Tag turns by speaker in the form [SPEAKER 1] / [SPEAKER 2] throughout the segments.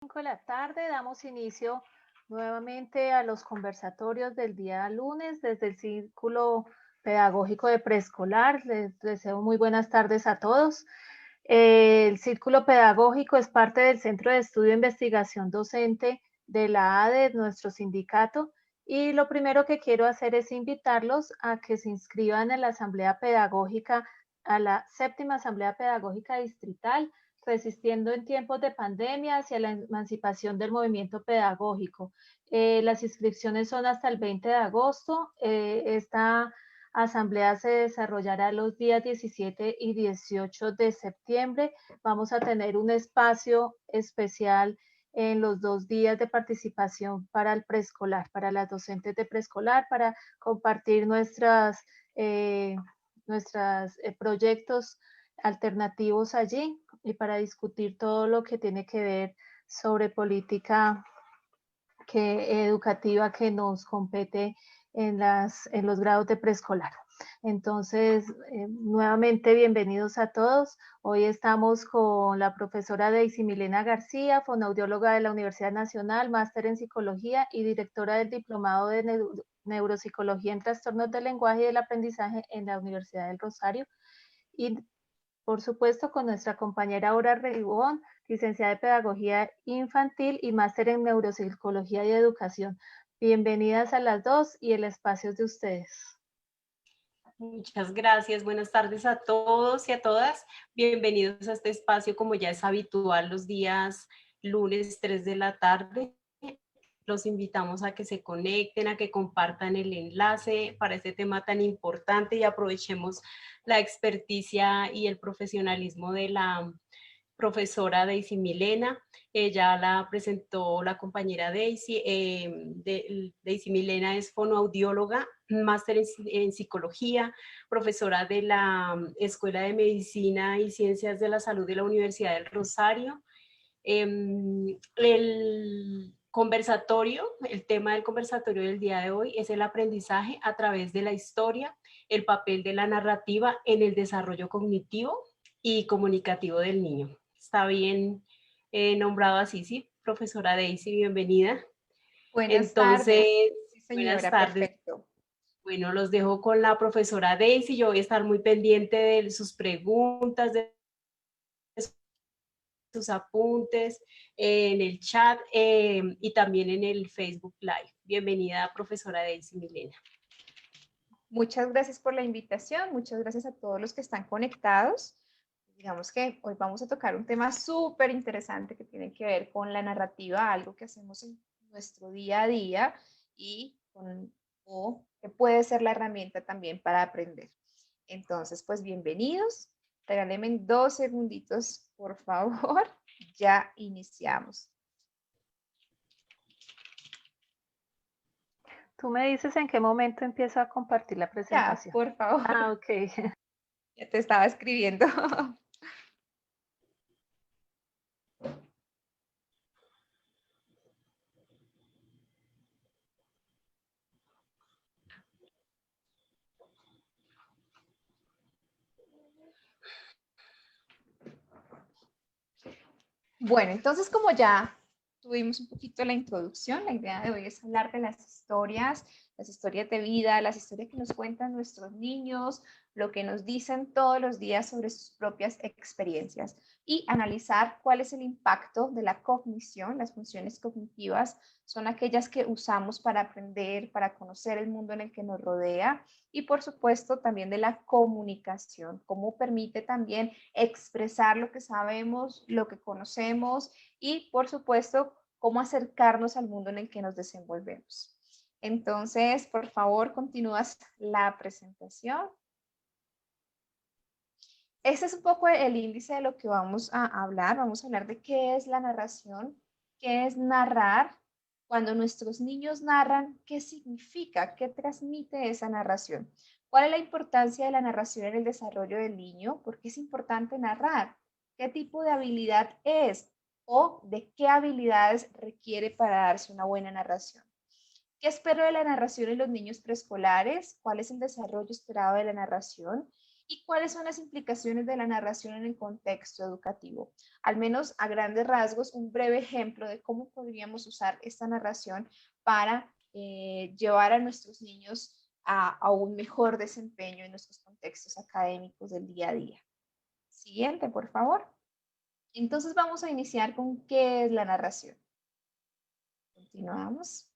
[SPEAKER 1] 5 de la tarde damos inicio nuevamente a los conversatorios del día lunes desde el Círculo Pedagógico de Preescolar. Les deseo muy buenas tardes a todos. El Círculo Pedagógico es parte del Centro de Estudio e Investigación Docente de la ADE, nuestro sindicato, y lo primero que quiero hacer es invitarlos a que se inscriban en la Asamblea Pedagógica, a la séptima Asamblea Pedagógica Distrital, resistiendo en tiempos de pandemia hacia la emancipación del movimiento pedagógico. Las inscripciones son hasta el 20 de agosto. Esta asamblea se desarrollará los días 17 y 18 de septiembre. Vamos a tener un espacio especial en los 2 días de participación para el preescolar, para las docentes de preescolar, para compartir nuestros proyectos alternativos allí y para discutir todo lo que tiene que ver sobre política educativa que nos compete en los grados de preescolar. Entonces, nuevamente bienvenidos a todos. Hoy estamos con la profesora Daisy Milena García, fonoaudióloga de la Universidad Nacional, máster en psicología y directora del diplomado de neuropsicología en trastornos del lenguaje y del aprendizaje en la Universidad del Rosario. Y por supuesto, con nuestra compañera Aura Ribón, licenciada de Pedagogía Infantil y máster en Neuropsicología y Educación. Bienvenidas a las dos y el espacio es de ustedes.
[SPEAKER 2] Muchas gracias, buenas tardes a todos y a todas. Bienvenidos a este espacio, como ya es habitual los días lunes 3 de la tarde. Los invitamos a que se conecten, a que compartan el enlace para este tema tan importante y aprovechemos la experticia y el profesionalismo de la profesora Daisy Milena. Ella la presentó la compañera Daisy. Daisy Milena es fonoaudióloga, máster en psicología, profesora de la Escuela de Medicina y Ciencias de la Salud de la Universidad del Rosario. El conversatorio, el tema del conversatorio del día de hoy es el aprendizaje a través de la historia, el papel de la narrativa en el desarrollo cognitivo y comunicativo del niño. Está bien nombrado así, ¿sí? Profesora Daisy, bienvenida.
[SPEAKER 3] Buenas
[SPEAKER 2] Entonces,
[SPEAKER 3] tardes. Sí,
[SPEAKER 2] buenas
[SPEAKER 3] señora,
[SPEAKER 2] tardes.
[SPEAKER 3] perfecto.
[SPEAKER 2] Bueno, los dejo con la profesora Daisy. Yo voy a estar muy pendiente de sus preguntas, de sus apuntes en el chat y también en el Facebook Live. Bienvenida, profesora Daisy Milena.
[SPEAKER 3] Muchas gracias por la invitación. Muchas gracias a todos los que están conectados. Digamos que hoy vamos a tocar un tema súper interesante que tiene que ver con la narrativa, algo que hacemos en nuestro día a día y o que puede ser la herramienta también para aprender. Entonces, pues bienvenidos. Regálenme 2 segunditos, por favor. Ya iniciamos.
[SPEAKER 1] Tú me dices en qué momento empiezo a compartir la
[SPEAKER 3] Ya,
[SPEAKER 1] presentación.
[SPEAKER 3] por favor.
[SPEAKER 1] Ah, ok.
[SPEAKER 3] Ya te estaba escribiendo. Bueno, entonces como ya tuvimos un poquito la introducción, la idea de hoy es hablar de las historias de vida, las historias que nos cuentan nuestros niños, lo que nos dicen todos los días sobre sus propias experiencias y analizar cuál es el impacto de la cognición. Las funciones cognitivas son aquellas que usamos para aprender, para conocer el mundo en el que nos rodea y por supuesto también de la comunicación, cómo permite también expresar lo que sabemos, lo que conocemos y por supuesto cómo acercarnos al mundo en el que nos desenvolvemos. Entonces, por favor, continúas la presentación. Este es un poco el índice de lo que vamos a hablar. Vamos a hablar de qué es la narración, qué es narrar. Cuando nuestros niños narran, ¿qué significa? ¿Qué transmite esa narración? ¿Cuál es la importancia de la narración en el desarrollo del niño? ¿Por qué es importante narrar? ¿Qué tipo de habilidad es? ¿O de qué habilidades requiere para darse una buena narración? ¿Qué espero de la narración en los niños preescolares? ¿Cuál es el desarrollo esperado de la narración? ¿Y cuáles son las implicaciones de la narración en el contexto educativo? Al menos a grandes rasgos, un breve ejemplo de cómo podríamos usar esta narración para llevar a nuestros niños a un mejor desempeño en nuestros contextos académicos del día a día. Siguiente, por favor. Entonces vamos a iniciar con qué es la narración. Continuamos.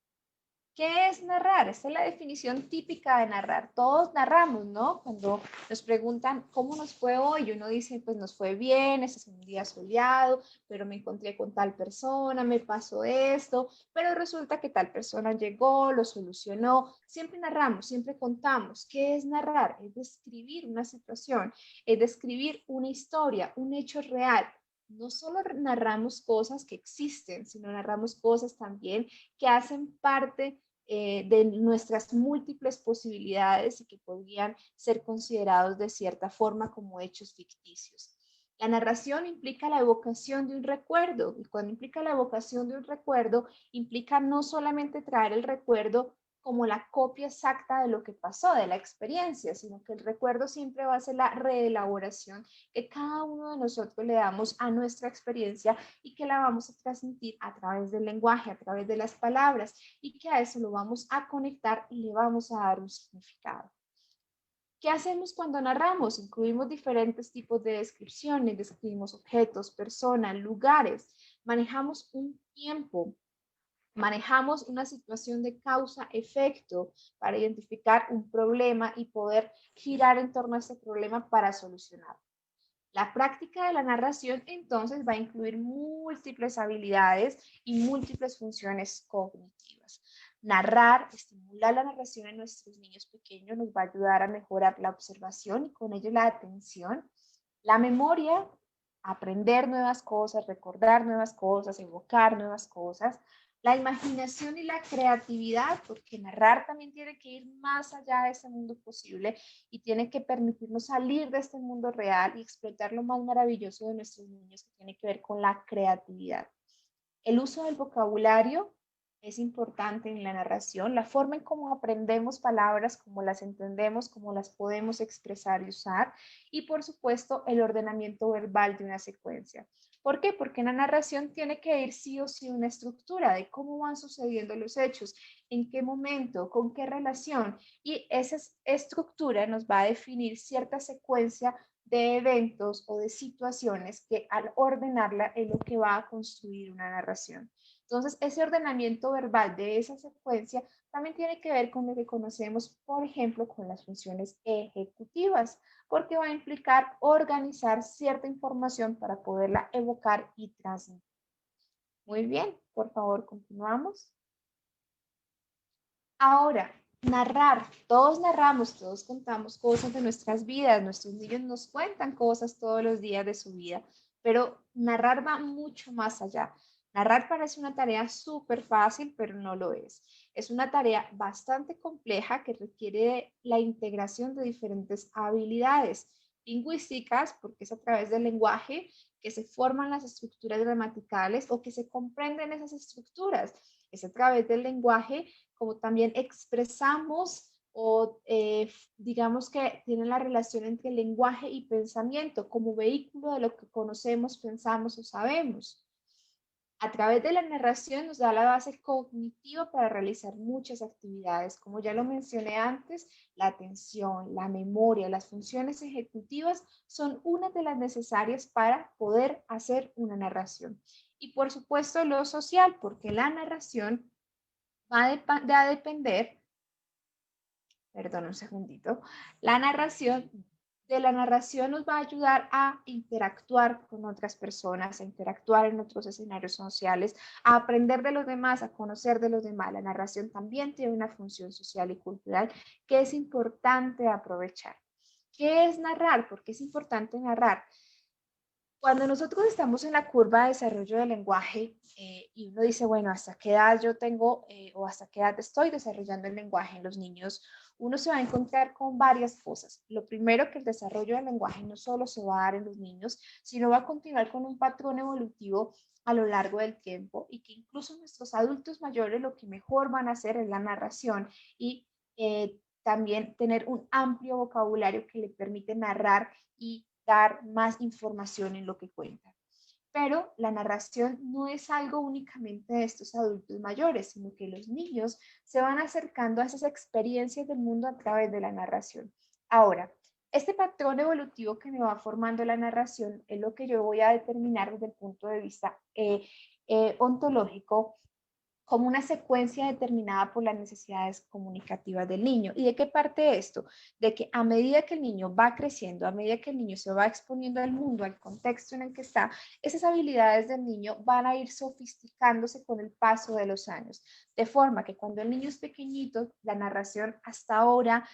[SPEAKER 3] ¿Qué es narrar? Esta es la definición típica de narrar. Todos narramos, ¿no? Cuando nos preguntan cómo nos fue hoy, uno dice, pues nos fue bien, este es un día soleado, pero me encontré con tal persona, me pasó esto, pero resulta que tal persona llegó, lo solucionó. Siempre narramos, siempre contamos. ¿Qué es narrar? Es describir una situación, es describir una historia, un hecho real. No solo narramos cosas que existen, sino narramos cosas también que hacen parte de nuestras múltiples posibilidades y que podrían ser considerados de cierta forma como hechos ficticios. La narración implica la evocación de un recuerdo, y cuando implica la evocación de un recuerdo, implica no solamente traer el recuerdo como la copia exacta de lo que pasó, de la experiencia, sino que el recuerdo siempre va a ser la reelaboración que cada uno de nosotros le damos a nuestra experiencia y que la vamos a transmitir a través del lenguaje, a través de las palabras, y que a eso lo vamos a conectar y le vamos a dar un significado. ¿Qué hacemos cuando narramos? Incluimos diferentes tipos de descripciones, describimos objetos, personas, lugares, manejamos un tiempo, manejamos una situación de causa-efecto para identificar un problema y poder girar en torno a ese problema para solucionarlo. La práctica de la narración entonces va a incluir múltiples habilidades y múltiples funciones cognitivas. Narrar, estimular la narración en nuestros niños pequeños nos va a ayudar a mejorar la observación y con ello la atención, la memoria, aprender nuevas cosas, recordar nuevas cosas, evocar nuevas cosas, la imaginación y la creatividad, porque narrar también tiene que ir más allá de ese mundo posible y tiene que permitirnos salir de este mundo real y explotar lo más maravilloso de nuestros niños que tiene que ver con la creatividad. El uso del vocabulario es importante en la narración, la forma en cómo aprendemos palabras, cómo las entendemos, cómo las podemos expresar y usar, y por supuesto el ordenamiento verbal de una secuencia. ¿Por qué? Porque en la narración tiene que ir sí o sí una estructura de cómo van sucediendo los hechos, en qué momento, con qué relación, y esa estructura nos va a definir cierta secuencia de eventos o de situaciones que al ordenarla es lo que va a construir una narración. Entonces, ese ordenamiento verbal de esa secuencia también tiene que ver con lo que conocemos, por ejemplo, con las funciones ejecutivas, porque va a implicar organizar cierta información para poderla evocar y transmitir. Muy bien, por favor, continuamos. Ahora, narrar. Todos narramos, todos contamos cosas de nuestras vidas. Nuestros niños nos cuentan cosas todos los días de su vida, pero narrar va mucho más allá. Narrar parece una tarea súper fácil, pero no lo es. Es una tarea bastante compleja que requiere la integración de diferentes habilidades lingüísticas, porque es a través del lenguaje que se forman las estructuras gramaticales o que se comprenden esas estructuras. Es a través del lenguaje como también expresamos o digamos que tienen la relación entre lenguaje y pensamiento como vehículo de lo que conocemos, pensamos o sabemos. A través de la narración nos da la base cognitiva para realizar muchas actividades. Como ya lo mencioné antes, la atención, la memoria, las funciones ejecutivas son una de las necesarias para poder hacer una narración. Y por supuesto lo social, porque la narración va a depender, perdón un segundito, de la narración nos va a ayudar a interactuar con otras personas, a interactuar en otros escenarios sociales, a aprender de los demás, a conocer de los demás. La narración también tiene una función social y cultural que es importante aprovechar. ¿Qué es narrar? ¿Por qué es importante narrar? Cuando nosotros estamos en la curva de desarrollo del lenguaje y uno dice, bueno, ¿hasta qué edad yo tengo o hasta qué edad estoy desarrollando el lenguaje en los niños? Uno se va a encontrar con varias cosas. Lo primero, que el desarrollo del lenguaje no solo se va a dar en los niños, sino va a continuar con un patrón evolutivo a lo largo del tiempo y que incluso nuestros adultos mayores lo que mejor van a hacer es la narración y también tener un amplio vocabulario que le permite narrar y dar más información en lo que cuenta. Pero la narración no es algo únicamente de estos adultos mayores, sino que los niños se van acercando a esas experiencias del mundo a través de la narración. Ahora, este patrón evolutivo que me va formando la narración es lo que yo voy a determinar desde el punto de vista ontológico como una secuencia determinada por las necesidades comunicativas del niño. ¿Y de qué parte esto? De que a medida que el niño va creciendo, a medida que el niño se va exponiendo al mundo, al contexto en el que está, esas habilidades del niño van a ir sofisticándose con el paso de los años. De forma que cuando el niño es pequeñito, la narración hasta ahora,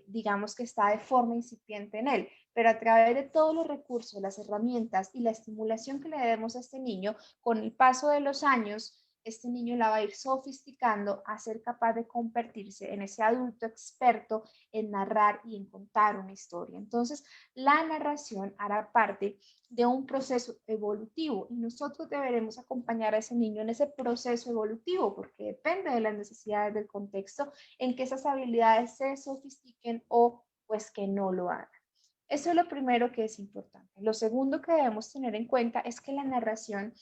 [SPEAKER 3] digamos que está de forma incipiente en él, pero a través de todos los recursos, las herramientas y la estimulación que le demos a este niño, con el paso de los años, este niño la va a ir sofisticando a ser capaz de convertirse en ese adulto experto en narrar y en contar una historia. Entonces, la narración hará parte de un proceso evolutivo y nosotros deberemos acompañar a ese niño en ese proceso evolutivo porque depende de las necesidades del contexto en que esas habilidades se sofistiquen o pues que no lo hagan. Eso es lo primero que es importante. Lo segundo que debemos tener en cuenta es que la narración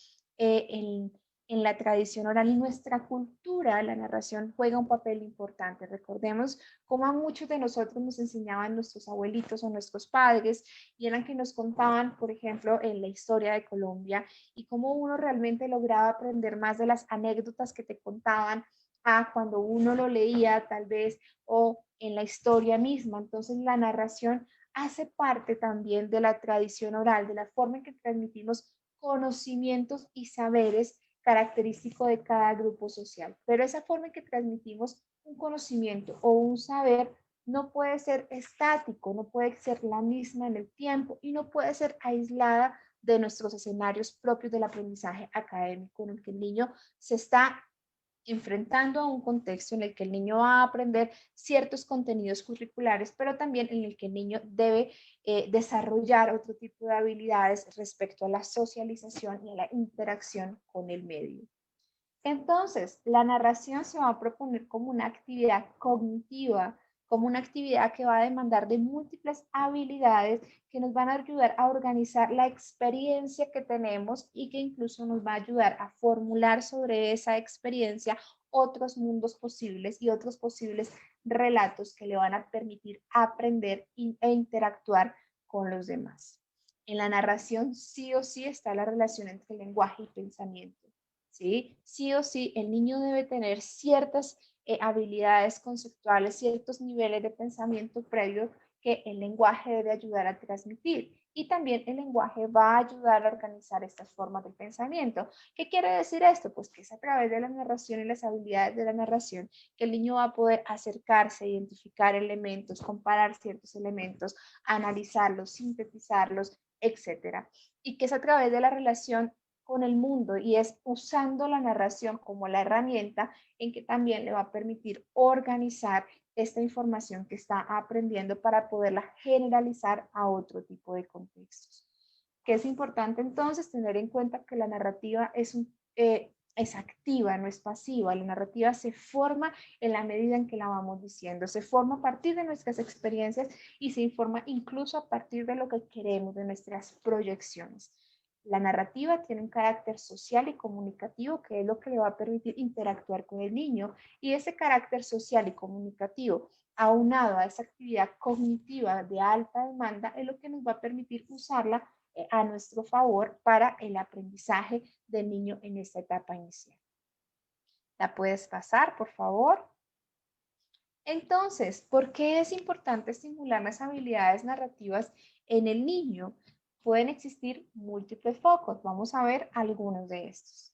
[SPEAKER 3] en la tradición oral y nuestra cultura, la narración juega un papel importante. Recordemos cómo a muchos de nosotros nos enseñaban nuestros abuelitos o nuestros padres y eran que nos contaban, por ejemplo, en la historia de Colombia y cómo uno realmente lograba aprender más de las anécdotas que te contaban a cuando uno lo leía tal vez o en la historia misma. Entonces la narración hace parte también de la tradición oral, de la forma en que transmitimos conocimientos y saberes característico de cada grupo social. Pero esa forma en que transmitimos un conocimiento o un saber no puede ser estático, no puede ser la misma en el tiempo y no puede ser aislada de nuestros escenarios propios del aprendizaje académico en el que el niño se está enfrentando a un contexto en el que el niño va a aprender ciertos contenidos curriculares, pero también en el que el niño debe desarrollar otro tipo de habilidades respecto a la socialización y a la interacción con el medio. Entonces, la narración se va a proponer como una actividad cognitiva, como una actividad que va a demandar de múltiples habilidades que nos van a ayudar a organizar la experiencia que tenemos y que incluso nos va a ayudar a formular sobre esa experiencia otros mundos posibles y otros posibles relatos que le van a permitir aprender e interactuar con los demás. En la narración sí o sí está la relación entre lenguaje y pensamiento. ¿Sí? Sí o sí, el niño debe tener ciertas habilidades conceptuales, ciertos niveles de pensamiento previo que el lenguaje debe ayudar a transmitir. Y también el lenguaje va a ayudar a organizar estas formas de pensamiento. ¿Qué quiere decir esto? Pues que es a través de la narración y las habilidades de la narración que el niño va a poder acercarse, identificar elementos, comparar ciertos elementos, analizarlos, sintetizarlos, etcétera. Y que es a través de la relación con el mundo y es usando la narración como la herramienta en que también le va a permitir organizar esta información que está aprendiendo para poderla generalizar a otro tipo de contextos. Que es importante entonces tener en cuenta que la narrativa es activa, no es pasiva. La narrativa se forma en la medida en que la vamos diciendo, se forma a partir de nuestras experiencias y se informa incluso a partir de lo que queremos, de nuestras proyecciones. La narrativa tiene un carácter social y comunicativo que es lo que le va a permitir interactuar con el niño y ese carácter social y comunicativo aunado a esa actividad cognitiva de alta demanda es lo que nos va a permitir usarla a nuestro favor para el aprendizaje del niño en esta etapa inicial. ¿La puedes pasar, por favor? Entonces, ¿por qué es importante estimular las habilidades narrativas en el niño? Pueden existir múltiples focos. Vamos a ver algunos de estos.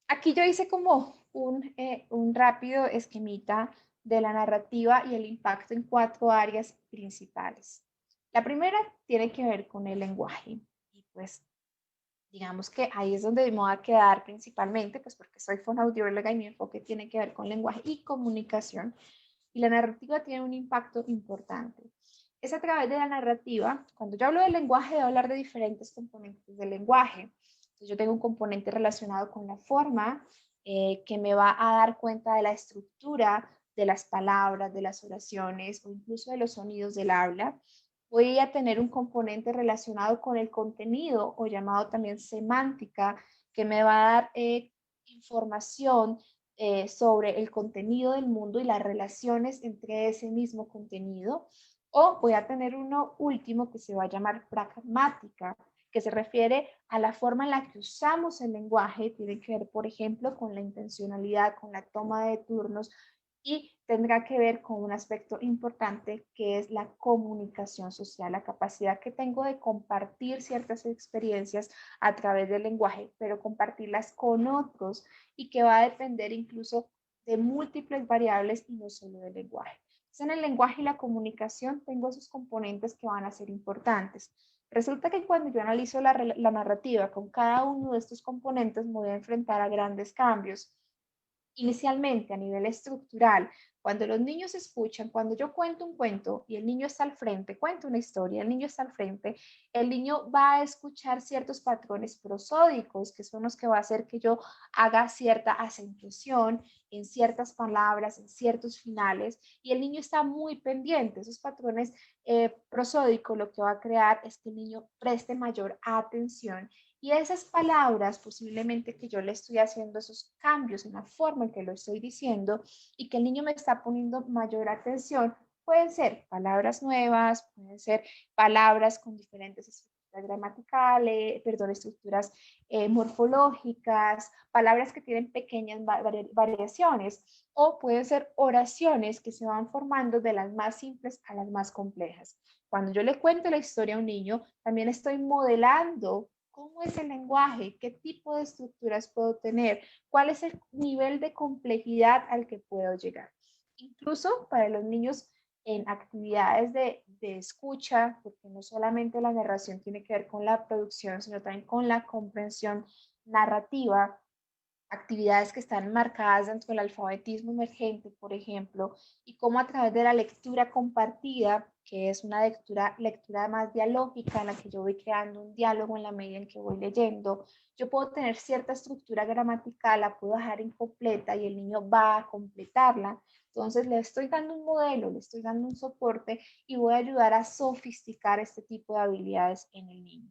[SPEAKER 3] Aquí yo hice como un rápido esquemita de la narrativa y el impacto en 4 áreas principales. La primera tiene que ver con el lenguaje. Y pues digamos que ahí es donde me voy a quedar principalmente, pues porque soy fonoaudióloga y mi enfoque tiene que ver con lenguaje y comunicación. Y la narrativa tiene un impacto importante. Es a través de la narrativa, cuando yo hablo del lenguaje, debo hablar de diferentes componentes del lenguaje. Entonces, yo tengo un componente relacionado con la forma, que me va a dar cuenta de la estructura de las palabras, de las oraciones o incluso de los sonidos del habla. Voy a tener un componente relacionado con el contenido o llamado también semántica, que me va a dar información sobre el contenido del mundo y las relaciones entre ese mismo contenido. O voy a tener uno último que se va a llamar pragmática, que se refiere a la forma en la que usamos el lenguaje, tiene que ver, por ejemplo, con la intencionalidad, con la toma de turnos y tendrá que ver con un aspecto importante que es la comunicación social, la capacidad que tengo de compartir ciertas experiencias a través del lenguaje, pero compartirlas con otros y que va a depender incluso de múltiples variables y no solo del lenguaje. Entonces, en el lenguaje y la comunicación tengo esos componentes que van a ser importantes. Resulta que cuando yo analizo la narrativa con cada uno de estos componentes me voy a enfrentar a grandes cambios. Inicialmente, a nivel estructural, cuando los niños escuchan, cuando yo cuento un cuento y el niño está al frente, cuento una historia, el niño está al frente, el niño va a escuchar ciertos patrones prosódicos, que son los que va a hacer que yo haga cierta acentuación en ciertas palabras, en ciertos finales, y el niño está muy pendiente. Esos patrones prosódicos lo que va a crear es que el niño preste mayor atención y esas palabras, posiblemente que yo le estoy haciendo esos cambios en la forma en que lo estoy diciendo y que el niño me está poniendo mayor atención, pueden ser palabras nuevas, pueden ser palabras con diferentes estructuras gramaticales, perdón, estructuras morfológicas, palabras que tienen pequeñas variaciones, o pueden ser oraciones que se van formando de las más simples a las más complejas. Cuando yo le cuento la historia a un niño, también estoy modelando cómo es el lenguaje, qué tipo de estructuras puedo tener, cuál es el nivel de complejidad al que puedo llegar. Incluso para los niños en actividades de escucha, porque no solamente la narración tiene que ver con la producción, sino también con la comprensión narrativa, actividades que están marcadas dentro del alfabetismo emergente, por ejemplo, y cómo a través de la lectura compartida, que es una lectura más dialógica en la que yo voy creando un diálogo en la medida en que voy leyendo, yo puedo tener cierta estructura gramatical, la puedo dejar incompleta y el niño va a completarla. Entonces le estoy dando un modelo, le estoy dando un soporte y voy a ayudar a sofisticar este tipo de habilidades en el niño.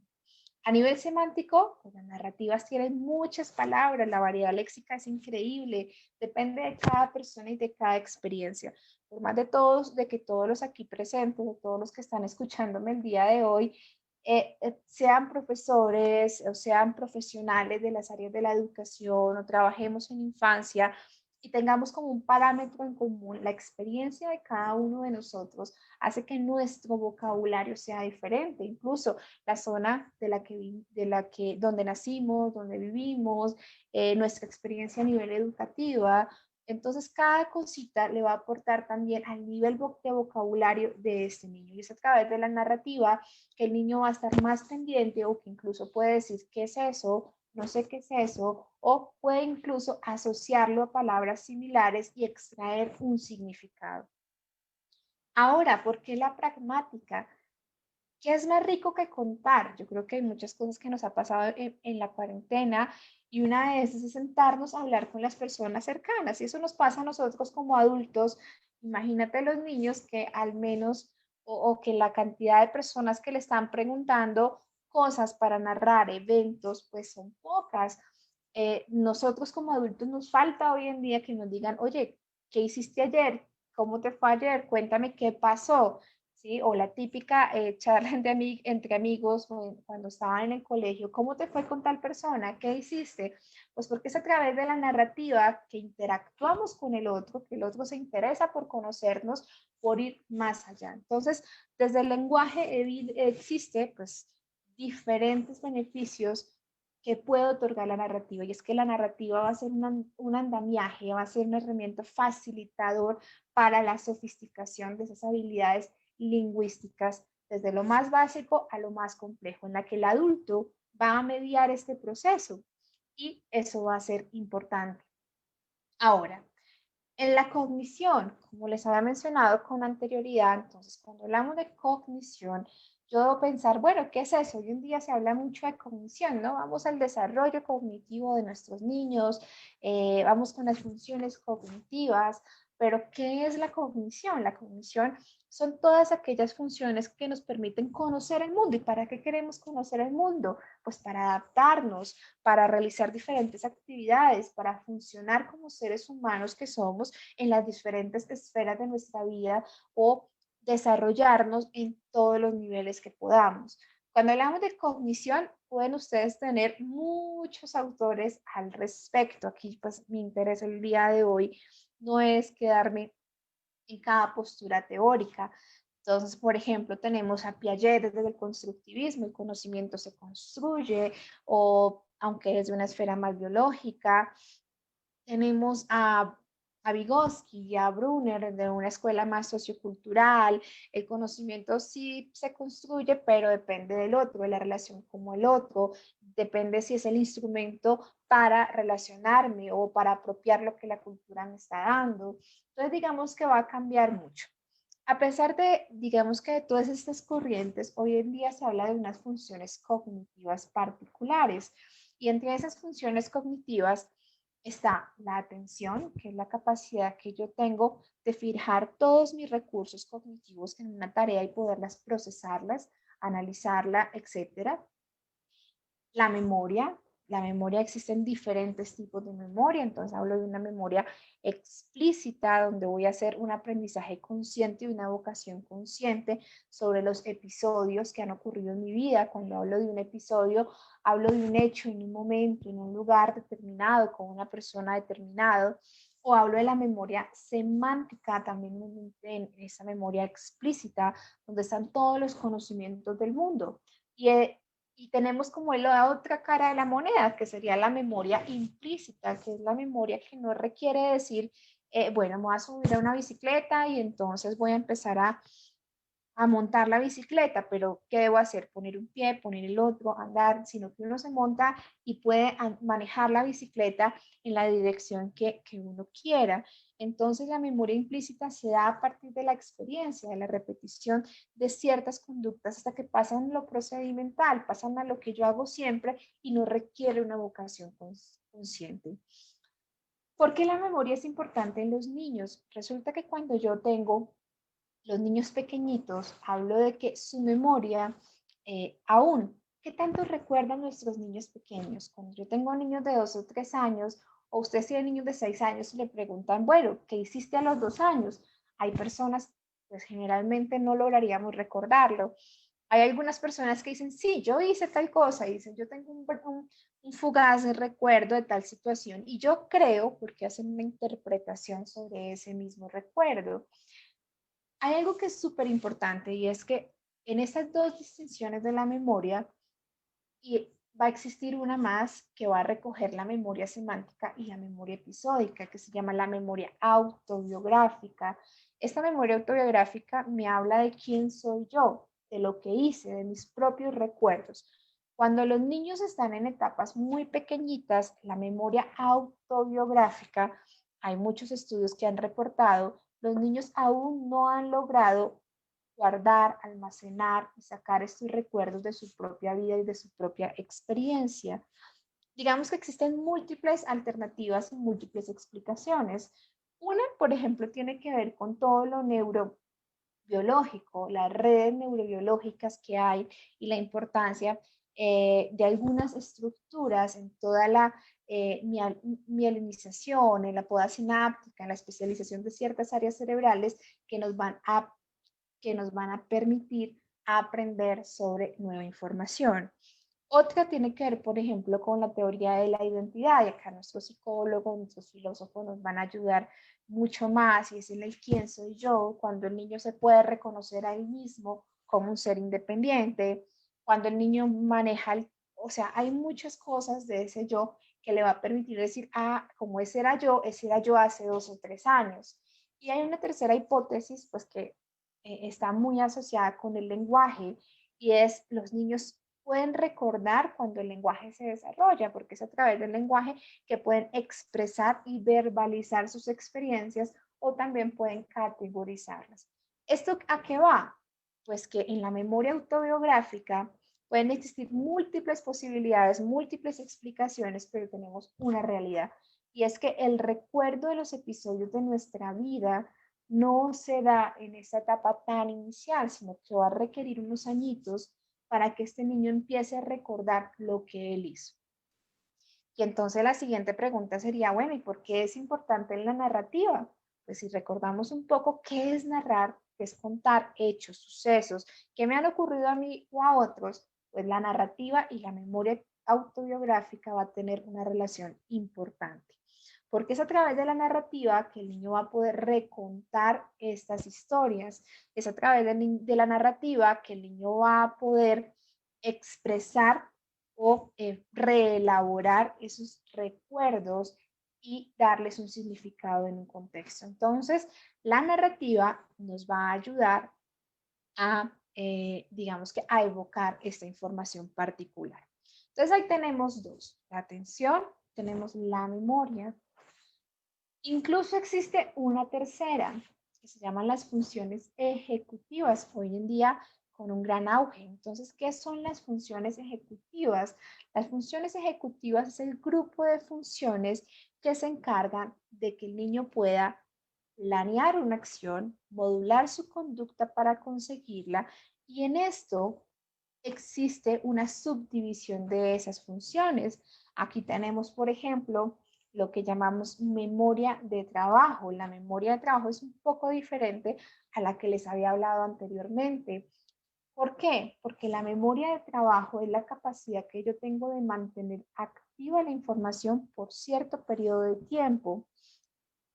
[SPEAKER 3] A nivel semántico, pues las narrativas tienen muchas palabras, la variedad léxica es increíble, depende de cada persona y de cada experiencia. Por más de todos, de que todos los aquí presentes, de todos los que están escuchándome el día de hoy, sean profesores o sean profesionales de las áreas de la educación o trabajemos en infancia y tengamos como un parámetro en común, la experiencia de cada uno de nosotros hace que nuestro vocabulario sea diferente, incluso la zona donde nacimos, donde vivimos, nuestra experiencia a nivel educativa. Entonces, cada cosita le va a aportar también al nivel de vocabulario de este niño. Y es a través de la narrativa que el niño va a estar más pendiente o que incluso puede decir, ¿qué es eso? No sé qué es eso, o puede incluso asociarlo a palabras similares y extraer un significado. Ahora, ¿por qué la pragmática? ¿Qué es más rico que contar? Yo creo que hay muchas cosas que nos ha pasado en la cuarentena y una de esas es sentarnos a hablar con las personas cercanas y eso nos pasa a nosotros como adultos. Imagínate los niños que al menos o que la cantidad de personas que le están preguntando cosas para narrar eventos pues son pocas. Nosotros como adultos nos falta hoy en día que nos digan, oye, ¿qué hiciste ayer? ¿Cómo te fue ayer? Cuéntame qué pasó. ¿Sí? O la típica charla entre amigos cuando estaban en el colegio, ¿cómo te fue con tal persona? ¿Qué hiciste? Pues porque es a través de la narrativa que interactuamos con el otro, que el otro se interesa por conocernos, por ir más allá. Entonces, desde el lenguaje existe pues diferentes beneficios que puede otorgar la narrativa y es que la narrativa va a ser un andamiaje, va a ser una herramienta facilitador para la sofisticación de esas habilidades lingüísticas desde lo más básico a lo más complejo, en la que el adulto va a mediar este proceso y eso va a ser importante. Ahora, en la cognición, como les había mencionado con anterioridad, entonces cuando hablamos de cognición, yo debo pensar, bueno, ¿qué es eso? Hoy en día se habla mucho de cognición, ¿no? Vamos al desarrollo cognitivo de nuestros niños, vamos con las funciones cognitivas, pero ¿qué es la cognición? La cognición son todas aquellas funciones que nos permiten conocer el mundo. ¿Y para qué queremos conocer el mundo? Pues para adaptarnos, para realizar diferentes actividades, para funcionar como seres humanos que somos en las diferentes esferas de nuestra vida o desarrollarnos en todos los niveles que podamos. Cuando hablamos de cognición, pueden ustedes tener muchos autores al respecto. Aquí pues mi interés el día de hoy no es quedarme en cada postura teórica. Entonces, por ejemplo, tenemos a Piaget desde el constructivismo, el conocimiento se construye, o aunque es de una esfera más biológica, tenemos a Vygotsky y a Brunner de una escuela más sociocultural. El conocimiento sí se construye, pero depende del otro, de la relación como el otro. Depende si es el instrumento para relacionarme o para apropiar lo que la cultura me está dando. Entonces, digamos que va a cambiar mucho. A pesar de, digamos que de todas estas corrientes, hoy en día se habla de unas funciones cognitivas particulares. Y entre esas funciones cognitivas está la atención, que es la capacidad que yo tengo de fijar todos mis recursos cognitivos en una tarea y poderlas procesarlas, analizarla, etcétera. La memoria, existen diferentes tipos de memoria, entonces hablo de una memoria explícita donde voy a hacer un aprendizaje consciente y una vocación consciente sobre los episodios que han ocurrido en mi vida. Cuando hablo de un episodio, hablo de un hecho en un momento, en un lugar determinado, con una persona determinada, o hablo de la memoria semántica, también en esa memoria explícita, donde están todos los conocimientos del mundo. Y y tenemos como la otra cara de la moneda, que sería la memoria implícita, que es la memoria que no requiere decir, bueno, me voy a subir a una bicicleta y entonces voy a empezar a montar la bicicleta, pero ¿qué debo hacer? Poner un pie, poner el otro, andar, sino que uno se monta y puede manejar la bicicleta en la dirección que uno quiera. Entonces la memoria implícita se da a partir de la experiencia, de la repetición de ciertas conductas hasta que pasan lo procedimental, pasan a lo que yo hago siempre y no requiere una vocación consciente. ¿Por qué la memoria es importante en los niños? Resulta que cuando yo tengo los niños pequeñitos, hablo de que su memoria aún, ¿qué tanto recuerdan nuestros niños pequeños? Cuando yo tengo niños de 2 o 3 años, o ustedes tienen niños de 6 años y le preguntan, bueno, ¿qué hiciste a los 2 años? Hay personas, pues generalmente no lograríamos recordarlo. Hay algunas personas que dicen, sí, yo hice tal cosa, y dicen, yo tengo un fugaz recuerdo de tal situación, y yo creo, porque hacen una interpretación sobre ese mismo recuerdo. Hay algo que es súper importante y es que en estas dos distinciones de la memoria y va a existir una más que va a recoger la memoria semántica y la memoria episódica, que se llama la memoria autobiográfica. Esta memoria autobiográfica me habla de quién soy yo, de lo que hice, de mis propios recuerdos. Cuando los niños están en etapas muy pequeñitas, la memoria autobiográfica, hay muchos estudios que han reportado, los niños aún no han logrado guardar, almacenar y sacar estos recuerdos de su propia vida y de su propia experiencia. Digamos que existen múltiples alternativas y múltiples explicaciones. Una, por ejemplo, tiene que ver con todo lo neurobiológico, las redes neurobiológicas que hay y la importancia de algunas estructuras en toda la mielinización, en la poda sináptica, en la especialización de ciertas áreas cerebrales que nos van a permitir aprender sobre nueva información. Otra tiene que ver, por ejemplo, con la teoría de la identidad, y acá nuestros psicólogos, nuestros filósofos nos van a ayudar mucho más, y es en el quién soy yo, cuando el niño se puede reconocer a él mismo como un ser independiente, cuando el niño maneja, o sea, hay muchas cosas de ese yo que le va a permitir decir, ah, como ese era yo hace 2 o 3 años. Y hay una tercera hipótesis, pues que está muy asociada con el lenguaje y es los niños pueden recordar cuando el lenguaje se desarrolla, porque es a través del lenguaje que pueden expresar y verbalizar sus experiencias o también pueden categorizarlas. ¿Esto a qué va? pues que en la memoria autobiográfica pueden existir múltiples posibilidades, múltiples explicaciones, pero tenemos una realidad. Y es que el recuerdo de los episodios de nuestra vida no se da en esa etapa tan inicial, sino que va a requerir unos añitos para que este niño empiece a recordar lo que él hizo. Y entonces la siguiente pregunta sería, bueno, ¿y por qué es importante en la narrativa? Pues si recordamos un poco qué es narrar, qué es contar hechos, sucesos que me han ocurrido a mí o a otros, pues la narrativa y la memoria autobiográfica va a tener una relación importante. Porque es a través de la narrativa que el niño va a poder recontar estas historias. Es a través de la narrativa que el niño va a poder expresar o reelaborar esos recuerdos y darles un significado en un contexto. Entonces, la narrativa nos va a ayudar a, digamos que, a evocar esta información particular. Entonces, ahí tenemos dos, la atención, tenemos la memoria. Incluso existe una tercera, que se llaman las funciones ejecutivas, hoy en día con un gran auge. Entonces, ¿qué son las funciones ejecutivas? Las funciones ejecutivas es el grupo de funciones que se encargan de que el niño pueda planear una acción, modular su conducta para conseguirla, y en esto existe una subdivisión de esas funciones. Aquí tenemos, por ejemplo, lo que llamamos memoria de trabajo. La memoria de trabajo es un poco diferente a la que les había hablado anteriormente. ¿Por qué? Porque la memoria de trabajo es la capacidad que yo tengo de mantener activa la información por cierto periodo de tiempo.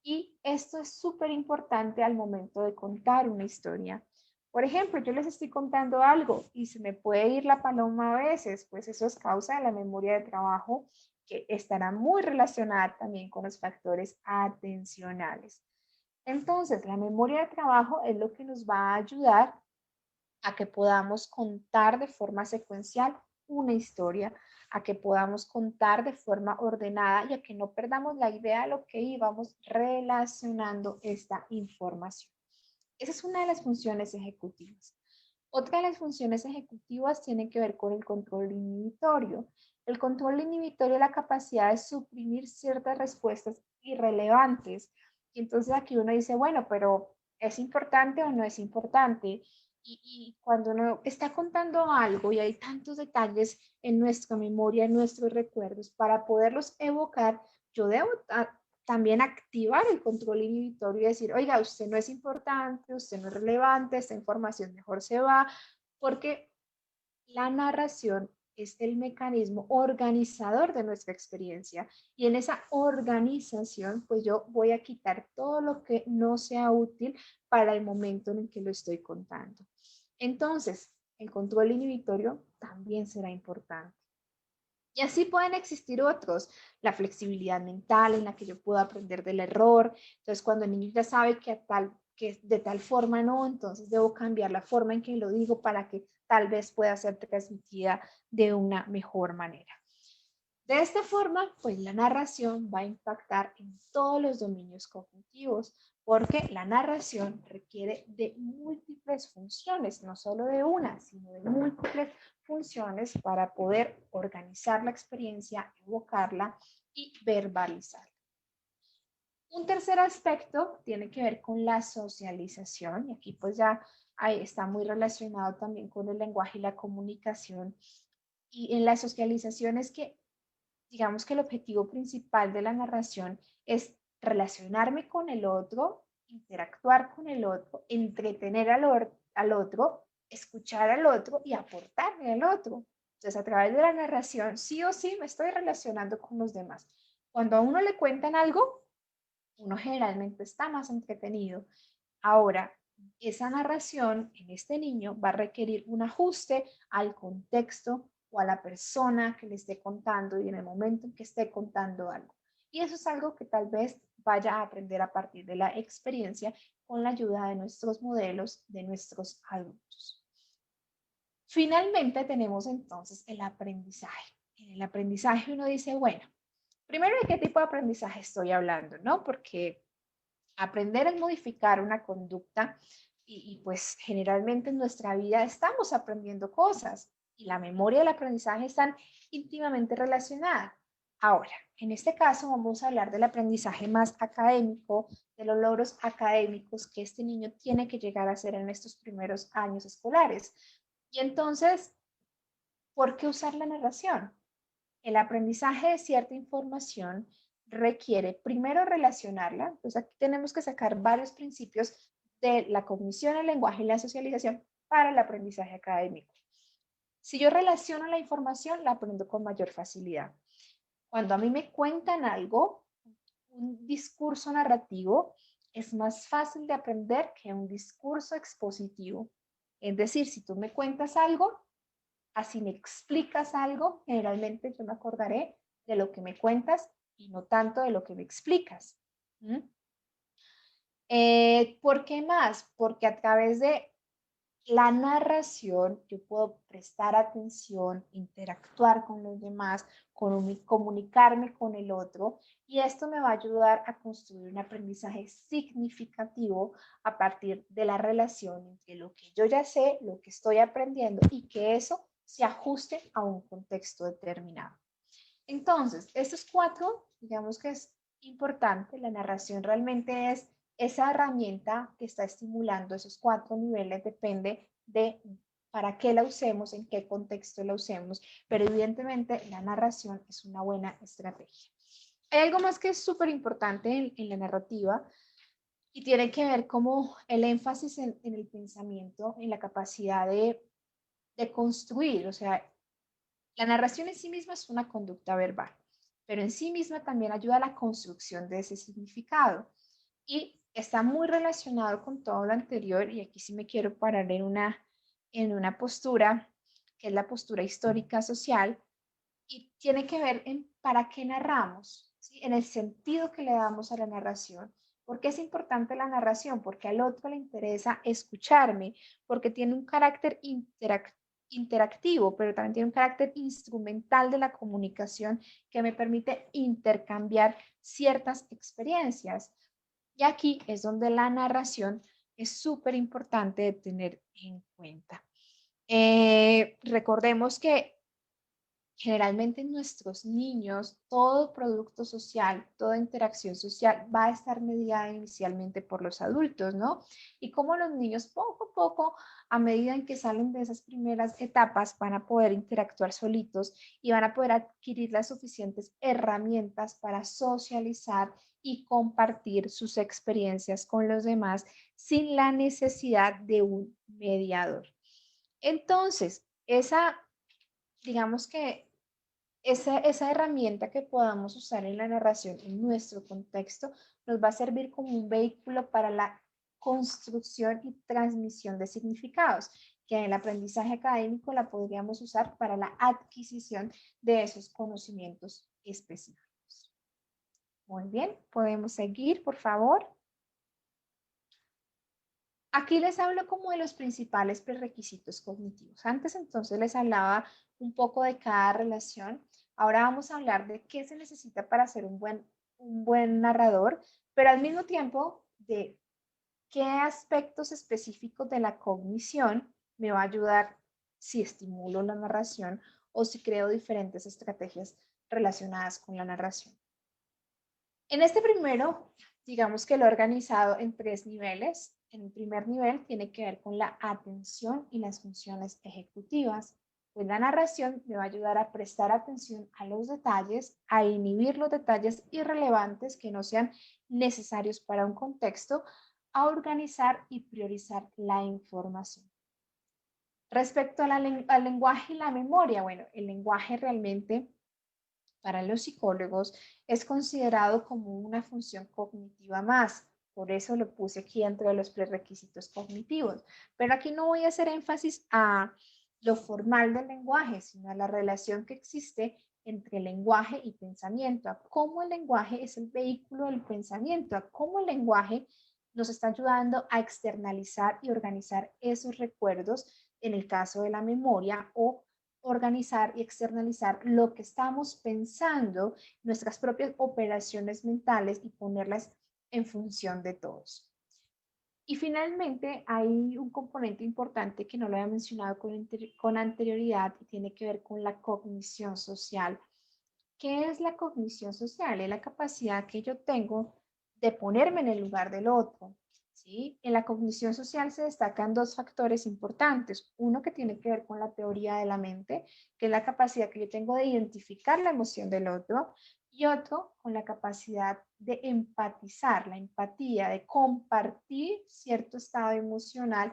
[SPEAKER 3] Y esto es súper importante al momento de contar una historia. Por ejemplo, yo les estoy contando algo y se me puede ir la paloma a veces, pues eso es causa de la memoria de trabajo, que estará muy relacionada también con los factores atencionales. Entonces, la memoria de trabajo es lo que nos va a ayudar a que podamos contar de forma secuencial una historia, a que podamos contar de forma ordenada y a que no perdamos la idea de lo que íbamos relacionando esta información. Esa es una de las funciones ejecutivas. Otra de las funciones ejecutivas tiene que ver con el control inhibitorio. El control inhibitorio es la capacidad de suprimir ciertas respuestas irrelevantes. Y entonces aquí uno dice, bueno, pero ¿es importante o no es importante? Y cuando uno está contando algo y hay tantos detalles en nuestra memoria, en nuestros recuerdos, para poderlos evocar, yo debo también activar el control inhibitorio y decir, oiga, usted no es importante, usted no es relevante, esta información mejor se va, porque la narración es el mecanismo organizador de nuestra experiencia y en esa organización pues yo voy a quitar todo lo que no sea útil para el momento en el que lo estoy contando. Entonces, el control inhibitorio también será importante. Y así pueden existir otros, la flexibilidad mental en la que yo puedo aprender del error. Entonces, cuando el niño ya sabe que de tal forma no, entonces debo cambiar la forma en que lo digo para que tal vez pueda ser transmitida de una mejor manera. De esta forma, pues la narración va a impactar en todos los dominios cognitivos, porque la narración requiere de múltiples funciones, no solo de una, sino de múltiples funciones para poder organizar la experiencia, evocarla y verbalizarla. Un tercer aspecto tiene que ver con la socialización, y aquí pues ya está muy relacionado también con el lenguaje y la comunicación. Y en la socialización es que digamos que el objetivo principal de la narración es relacionarme con el otro, interactuar con el otro, entretener al otro, escuchar al otro y aportarme al otro. Entonces, a través de la narración, sí o sí me estoy relacionando con los demás. Cuando a uno le cuentan algo, uno generalmente está más entretenido. Ahora, esa narración en este niño va a requerir un ajuste al contexto o a la persona que le esté contando y en el momento en que esté contando algo. Y eso es algo que tal vez vaya a aprender a partir de la experiencia con la ayuda de nuestros modelos, de nuestros adultos. Finalmente tenemos entonces el aprendizaje. En el aprendizaje uno dice, bueno, primero de qué tipo de aprendizaje estoy hablando, ¿no? Porque aprender es modificar una conducta, y pues generalmente en nuestra vida estamos aprendiendo cosas y la memoria y el aprendizaje están íntimamente relacionadas. Ahora, en este caso vamos a hablar del aprendizaje más académico, de los logros académicos que este niño tiene que llegar a hacer en estos primeros años escolares. Y entonces, ¿por qué usar la narración? El aprendizaje de cierta información requiere primero relacionarla. Entonces aquí tenemos que sacar varios principios de la cognición, el lenguaje y la socialización para el aprendizaje académico. Si yo relaciono la información, la aprendo con mayor facilidad. Cuando a mí me cuentan algo, un discurso narrativo, es más fácil de aprender que un discurso expositivo. Es decir, si tú me cuentas algo, así me explicas algo, generalmente yo me acordaré de lo que me cuentas y no tanto de lo que me explicas. ¿Mm? ¿Por qué más? Porque a través de la narración yo puedo prestar atención, interactuar con los demás, comunicarme con el otro, y esto me va a ayudar a construir un aprendizaje significativo a partir de la relación entre lo que yo ya sé, lo que estoy aprendiendo, y que eso se ajuste a un contexto determinado. Entonces, estos cuatro, digamos que es importante, la narración realmente es esa herramienta que está estimulando esos cuatro niveles, depende de para qué la usemos, en qué contexto la usemos, pero evidentemente la narración es una buena estrategia. Hay algo más que es súper importante en la narrativa y tiene que ver como el énfasis en el pensamiento, en la capacidad de construir, o sea, la narración en sí misma es una conducta verbal, pero en sí misma también ayuda a la construcción de ese significado y está muy relacionado con todo lo anterior, y aquí sí me quiero parar en una postura que es la postura histórica social, y tiene que ver en para qué narramos, ¿sí? En el sentido que le damos a la narración. ¿Por qué es importante la narración? Porque al otro le interesa escucharme, porque tiene un carácter interactivo, pero también tiene un carácter instrumental de la comunicación que me permite intercambiar ciertas experiencias. Y aquí es donde la narración es súper importante de tener en cuenta. Recordemos que generalmente en nuestros niños, todo producto social, toda interacción social va a estar mediada inicialmente por los adultos, ¿no? Y como los niños poco a poco, a medida en que salen de esas primeras etapas, van a poder interactuar solitos y van a poder adquirir las suficientes herramientas para socializar y compartir sus experiencias con los demás sin la necesidad de un mediador. Entonces, digamos que esa herramienta que podamos usar en la narración en nuestro contexto nos va a servir como un vehículo para la construcción y transmisión de significados, que en el aprendizaje académico la podríamos usar para la adquisición de esos conocimientos específicos. Muy bien, podemos seguir, por favor. Aquí les hablo como de los principales prerequisitos cognitivos. Antes entonces les hablaba un poco de cada relación. Ahora vamos a hablar de qué se necesita para ser un buen narrador, pero al mismo tiempo de qué aspectos específicos de la cognición me va a ayudar si estimulo la narración o si creo diferentes estrategias relacionadas con la narración. En este primero, digamos que lo he organizado en 3 niveles. En el primer nivel tiene que ver con la atención y las funciones ejecutivas. Pues la narración me va a ayudar a prestar atención a los detalles, a inhibir los detalles irrelevantes que no sean necesarios para un contexto, a organizar y priorizar la información. Respecto al lenguaje y la memoria, bueno, el lenguaje realmente para los psicólogos es considerado como una función cognitiva más. Por eso lo puse aquí entre los prerequisitos cognitivos. Pero aquí no voy a hacer énfasis a lo formal del lenguaje, sino a la relación que existe entre lenguaje y pensamiento, a cómo el lenguaje es el vehículo del pensamiento, a cómo el lenguaje nos está ayudando a externalizar y organizar esos recuerdos en el caso de la memoria, o organizar y externalizar lo que estamos pensando, nuestras propias operaciones mentales, y ponerlas en función de todos. Y finalmente hay un componente importante que no lo había mencionado con anterioridad y tiene que ver con la cognición social. ¿Qué es la cognición social? Es la capacidad que yo tengo de ponerme en el lugar del otro. ¿Sí? En la cognición social se destacan dos factores importantes. Uno que tiene que ver con la teoría de la mente, que es la capacidad que yo tengo de identificar la emoción del otro, y otro con la capacidad de empatizar, la empatía, de compartir cierto estado emocional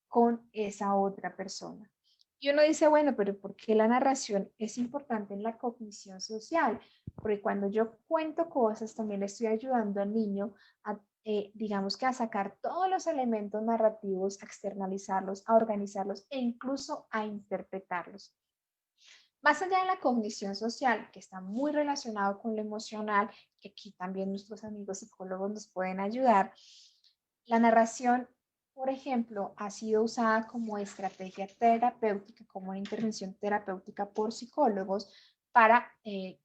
[SPEAKER 3] con esa otra persona. Y uno dice, bueno, pero ¿por qué la narración es importante en la cognición social? Porque cuando yo cuento cosas, también le estoy ayudando al niño a, digamos que a sacar todos los elementos narrativos, a externalizarlos, a organizarlos e incluso a interpretarlos. Más allá de la cognición social, que está muy relacionado con lo emocional, que aquí también nuestros amigos psicólogos nos pueden ayudar, la narración, por ejemplo, ha sido usada como estrategia terapéutica, como una intervención terapéutica por psicólogos para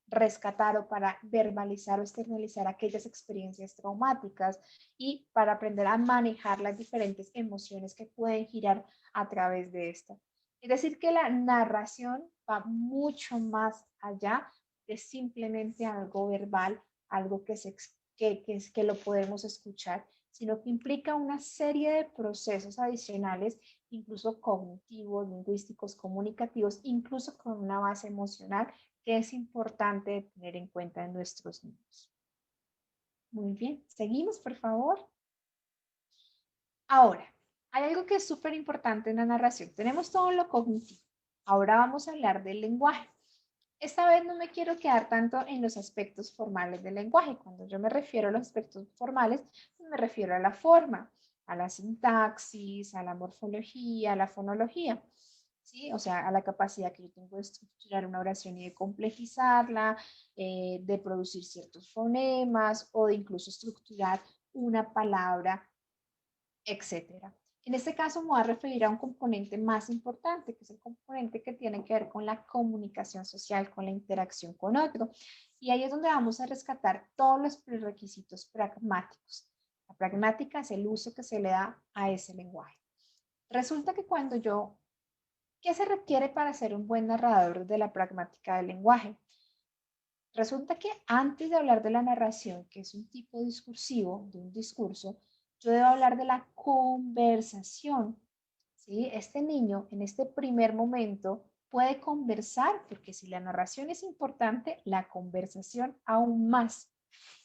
[SPEAKER 3] rescatar o para verbalizar o externalizar aquellas experiencias traumáticas y para aprender a manejar las diferentes emociones que pueden girar a través de esta. Es decir, que la narración va mucho más allá de simplemente algo verbal, algo que lo podemos escuchar, sino que implica una serie de procesos adicionales, incluso cognitivos, lingüísticos, comunicativos, incluso con una base emocional que es importante tener en cuenta en nuestros niños. Muy bien, seguimos, por favor. Ahora, hay algo que es súper importante en la narración. Tenemos todo lo cognitivo. Ahora vamos a hablar del lenguaje. Esta vez no me quiero quedar tanto en los aspectos formales del lenguaje. Cuando yo me refiero a los aspectos formales, me refiero a la forma, a la sintaxis, a la morfología, a la fonología. ¿Sí? O sea, a la capacidad que yo tengo de estructurar una oración y de complejizarla, de producir ciertos fonemas o de incluso estructurar una palabra, etcétera. En este caso me voy a referir a un componente más importante, que es el componente que tiene que ver con la comunicación social, con la interacción con otro. Y ahí es donde vamos a rescatar todos los prerequisitos pragmáticos. La pragmática es el uso que se le da a ese lenguaje. Resulta que cuando ¿qué se requiere para ser un buen narrador de la pragmática del lenguaje? Resulta que antes de hablar de la narración, que es un tipo discursivo, de un discurso, yo debo hablar de la conversación. ¿Sí? Este niño en este primer momento puede conversar, porque si la narración es importante, la conversación aún más.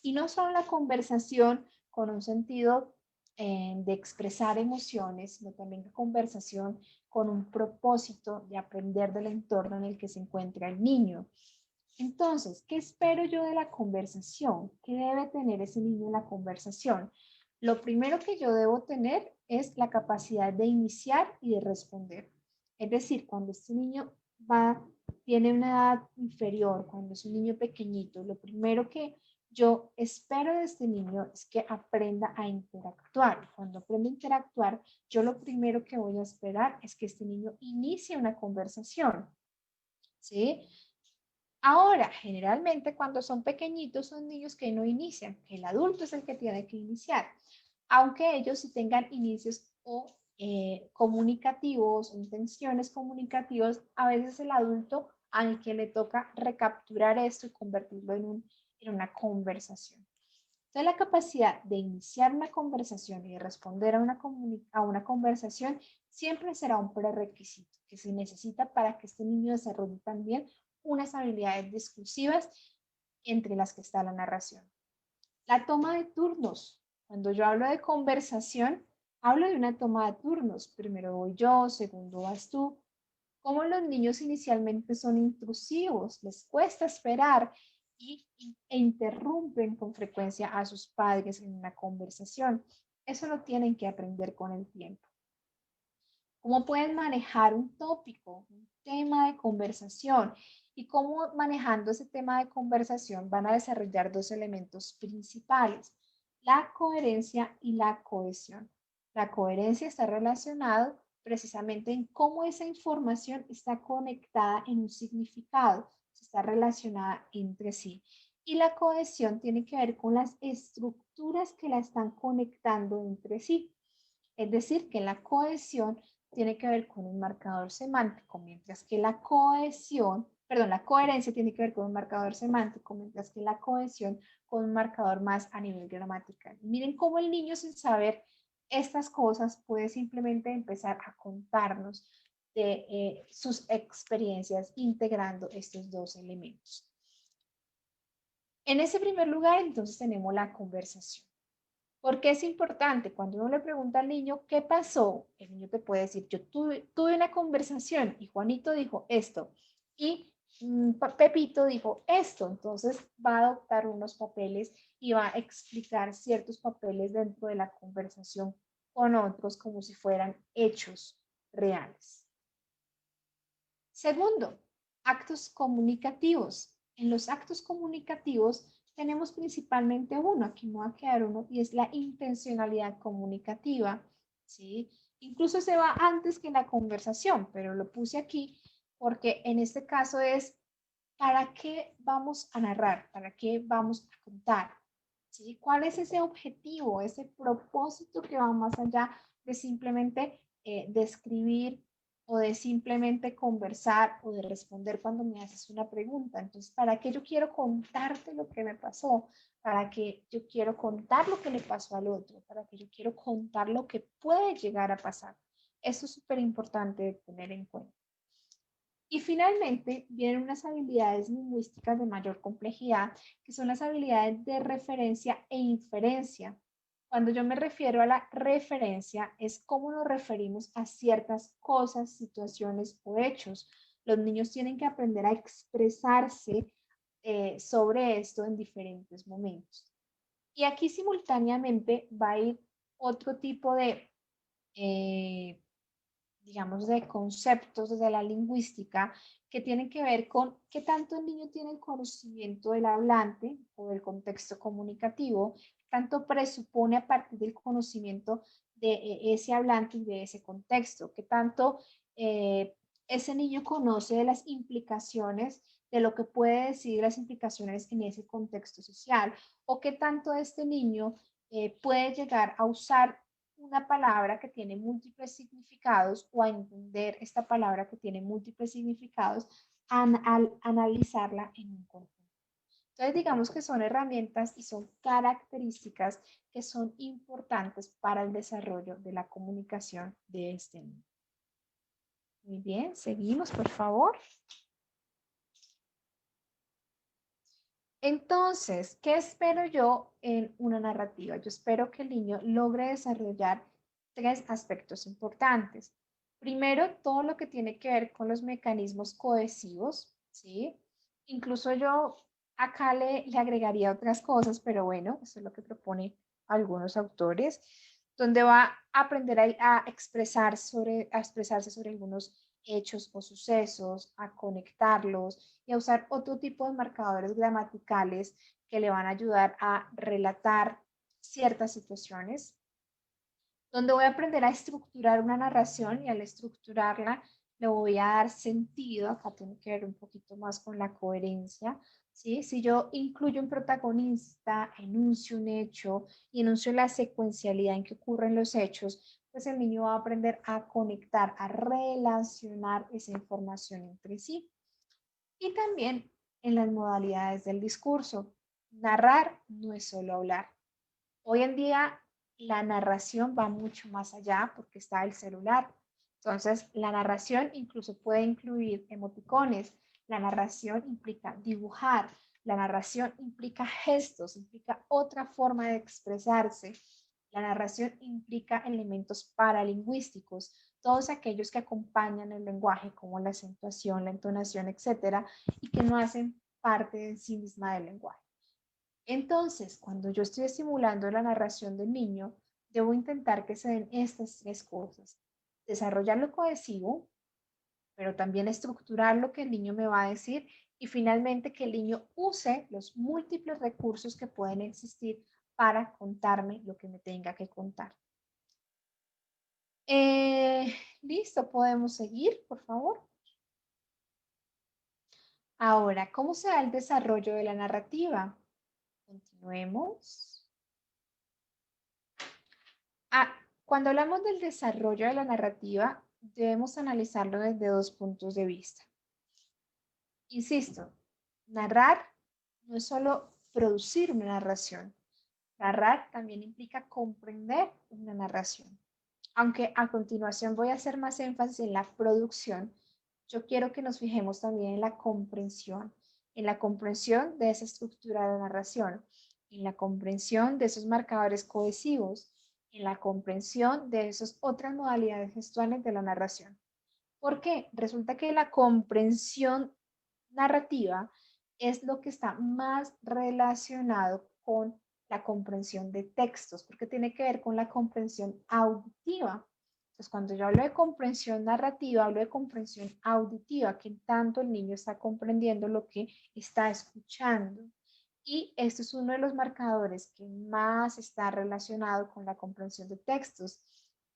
[SPEAKER 3] Y no solo la conversación con un sentido de expresar emociones, sino también la conversación con un propósito de aprender del entorno en el que se encuentra el niño. Entonces, ¿qué espero yo de la conversación? ¿Qué debe tener ese niño en la conversación? Lo primero que yo debo tener es la capacidad de iniciar y de responder. Es decir, cuando este niño tiene una edad inferior, cuando es un niño pequeñito, lo primero que yo espero de este niño es que aprenda a interactuar. Cuando aprende a interactuar, yo lo primero que voy a esperar es que este niño inicie una conversación. ¿Sí? Ahora, generalmente cuando son pequeñitos son niños que no inician, el adulto es el que tiene que iniciar, aunque ellos sí tengan inicios o comunicativos, intenciones comunicativas, a veces el adulto al que le toca recapturar esto y convertirlo en una conversación. Entonces, la capacidad de iniciar una conversación y de responder a una conversación siempre será un prerequisito que se necesita para que este niño desarrolle también unas habilidades discursivas entre las que está la narración. La toma de turnos. Cuando yo hablo de conversación, hablo de una toma de turnos. Primero voy yo, segundo vas tú. Como los niños inicialmente son intrusivos, les cuesta esperar e interrumpen con frecuencia a sus padres en una conversación. Eso lo tienen que aprender con el tiempo. ¿Cómo pueden manejar un tópico, un tema de conversación? Y cómo manejando ese tema de conversación van a desarrollar dos elementos principales, la coherencia y la cohesión. La coherencia está relacionada precisamente en cómo esa información está conectada en un significado, está relacionada entre sí. Y la cohesión tiene que ver con las estructuras que la están conectando entre sí. Es decir, que la cohesión tiene que ver con un marcador semántico, mientras que la coherencia tiene que ver con un marcador semántico, mientras que la cohesión con un marcador más a nivel gramatical. Miren cómo el niño, sin saber estas cosas, puede simplemente empezar a contarnos de sus experiencias integrando estos dos elementos. En ese primer lugar, entonces, tenemos la conversación. ¿Por qué es importante? Cuando uno le pregunta al niño, ¿qué pasó? El niño te puede decir, yo tuve una conversación y Juanito dijo esto y Pepito dijo esto. Entonces va a adoptar unos papeles y va a explicar ciertos papeles dentro de la conversación con otros como si fueran hechos reales. Segundo, actos comunicativos. En los actos comunicativos tenemos principalmente uno, aquí me va a quedar uno, y es la intencionalidad comunicativa, ¿sí? Incluso se va antes que la conversación, pero lo puse aquí porque en este caso es, ¿para qué vamos a narrar? ¿Para qué vamos a contar? ¿Sí? ¿Cuál es ese objetivo, ese propósito que va más allá de simplemente describir o de simplemente conversar o de responder cuando me haces una pregunta? Entonces, ¿para qué yo quiero contarte lo que me pasó? ¿Para qué yo quiero contar lo que le pasó al otro? ¿Para qué yo quiero contar lo que puede llegar a pasar? Eso es súper importante de tener en cuenta. Y finalmente vienen unas habilidades lingüísticas de mayor complejidad, que son las habilidades de referencia e inferencia. Cuando yo me refiero a la referencia, es cómo nos referimos a ciertas cosas, situaciones o hechos. Los niños tienen que aprender a expresarse sobre esto en diferentes momentos. Y aquí simultáneamente va a ir otro tipo de digamos, de conceptos desde la lingüística que tienen que ver con qué tanto el niño tiene el conocimiento del hablante o del contexto comunicativo, qué tanto presupone a partir del conocimiento de ese hablante y de ese contexto, qué tanto ese niño conoce de las implicaciones de lo que puede decir las implicaciones en ese contexto social, o qué tanto este niño puede llegar a usar una palabra que tiene múltiples significados o a entender esta palabra que tiene múltiples significados al analizarla en un conjunto. Entonces, digamos que son herramientas y son características que son importantes para el desarrollo de la comunicación de este niño. Muy bien, seguimos, por favor. Entonces, ¿qué espero yo en una narrativa? Yo espero que el niño logre desarrollar tres aspectos importantes. Primero, todo lo que tiene que ver con los mecanismos cohesivos, ¿sí? Incluso yo acá le agregaría otras cosas, pero bueno, eso es lo que propone algunos autores, donde va a aprender a expresarse sobre algunos hechos o sucesos, a conectarlos y a usar otro tipo de marcadores gramaticales que le van a ayudar a relatar ciertas situaciones, donde voy a aprender a estructurar una narración y al estructurarla le voy a dar sentido. Acá tiene que ver un poquito más con la coherencia, ¿sí? Si yo incluyo un protagonista, enuncio un hecho y enuncio la secuencialidad en que ocurren los hechos, pues el niño va a aprender a conectar, a relacionar esa información entre sí. Y también en las modalidades del discurso. Narrar no es solo hablar. Hoy en día la narración va mucho más allá porque está el celular. Entonces, la narración incluso puede incluir emoticones. La narración implica dibujar. La narración implica gestos, implica otra forma de expresarse. La narración implica elementos paralingüísticos, todos aquellos que acompañan el lenguaje, como la acentuación, la entonación, etcétera, y que no hacen parte en sí misma del lenguaje. Entonces, cuando yo estoy estimulando la narración del niño, debo intentar que se den estas tres cosas. Desarrollar lo cohesivo, pero también estructurar lo que el niño me va a decir y finalmente que el niño use los múltiples recursos que pueden existir para contarme lo que me tenga que contar. Listo, podemos seguir, por favor. Ahora, ¿cómo se da el desarrollo de la narrativa? Continuemos. Cuando hablamos del desarrollo de la narrativa, debemos analizarlo desde dos puntos de vista. Insisto, narrar no es solo producir una narración. Narrar también implica comprender una narración. Aunque a continuación voy a hacer más énfasis en la producción, yo quiero que nos fijemos también en la comprensión de esa estructura de narración, en la comprensión de esos marcadores cohesivos, en la comprensión de esas otras modalidades gestuales de la narración. ¿Por qué? Resulta que la comprensión narrativa es lo que está más relacionado con la comprensión de textos, porque tiene que ver con la comprensión auditiva. Entonces, cuando yo hablo de comprensión narrativa, hablo de comprensión auditiva, que tanto el niño está comprendiendo lo que está escuchando. Y este es uno de los marcadores que más está relacionado con la comprensión de textos.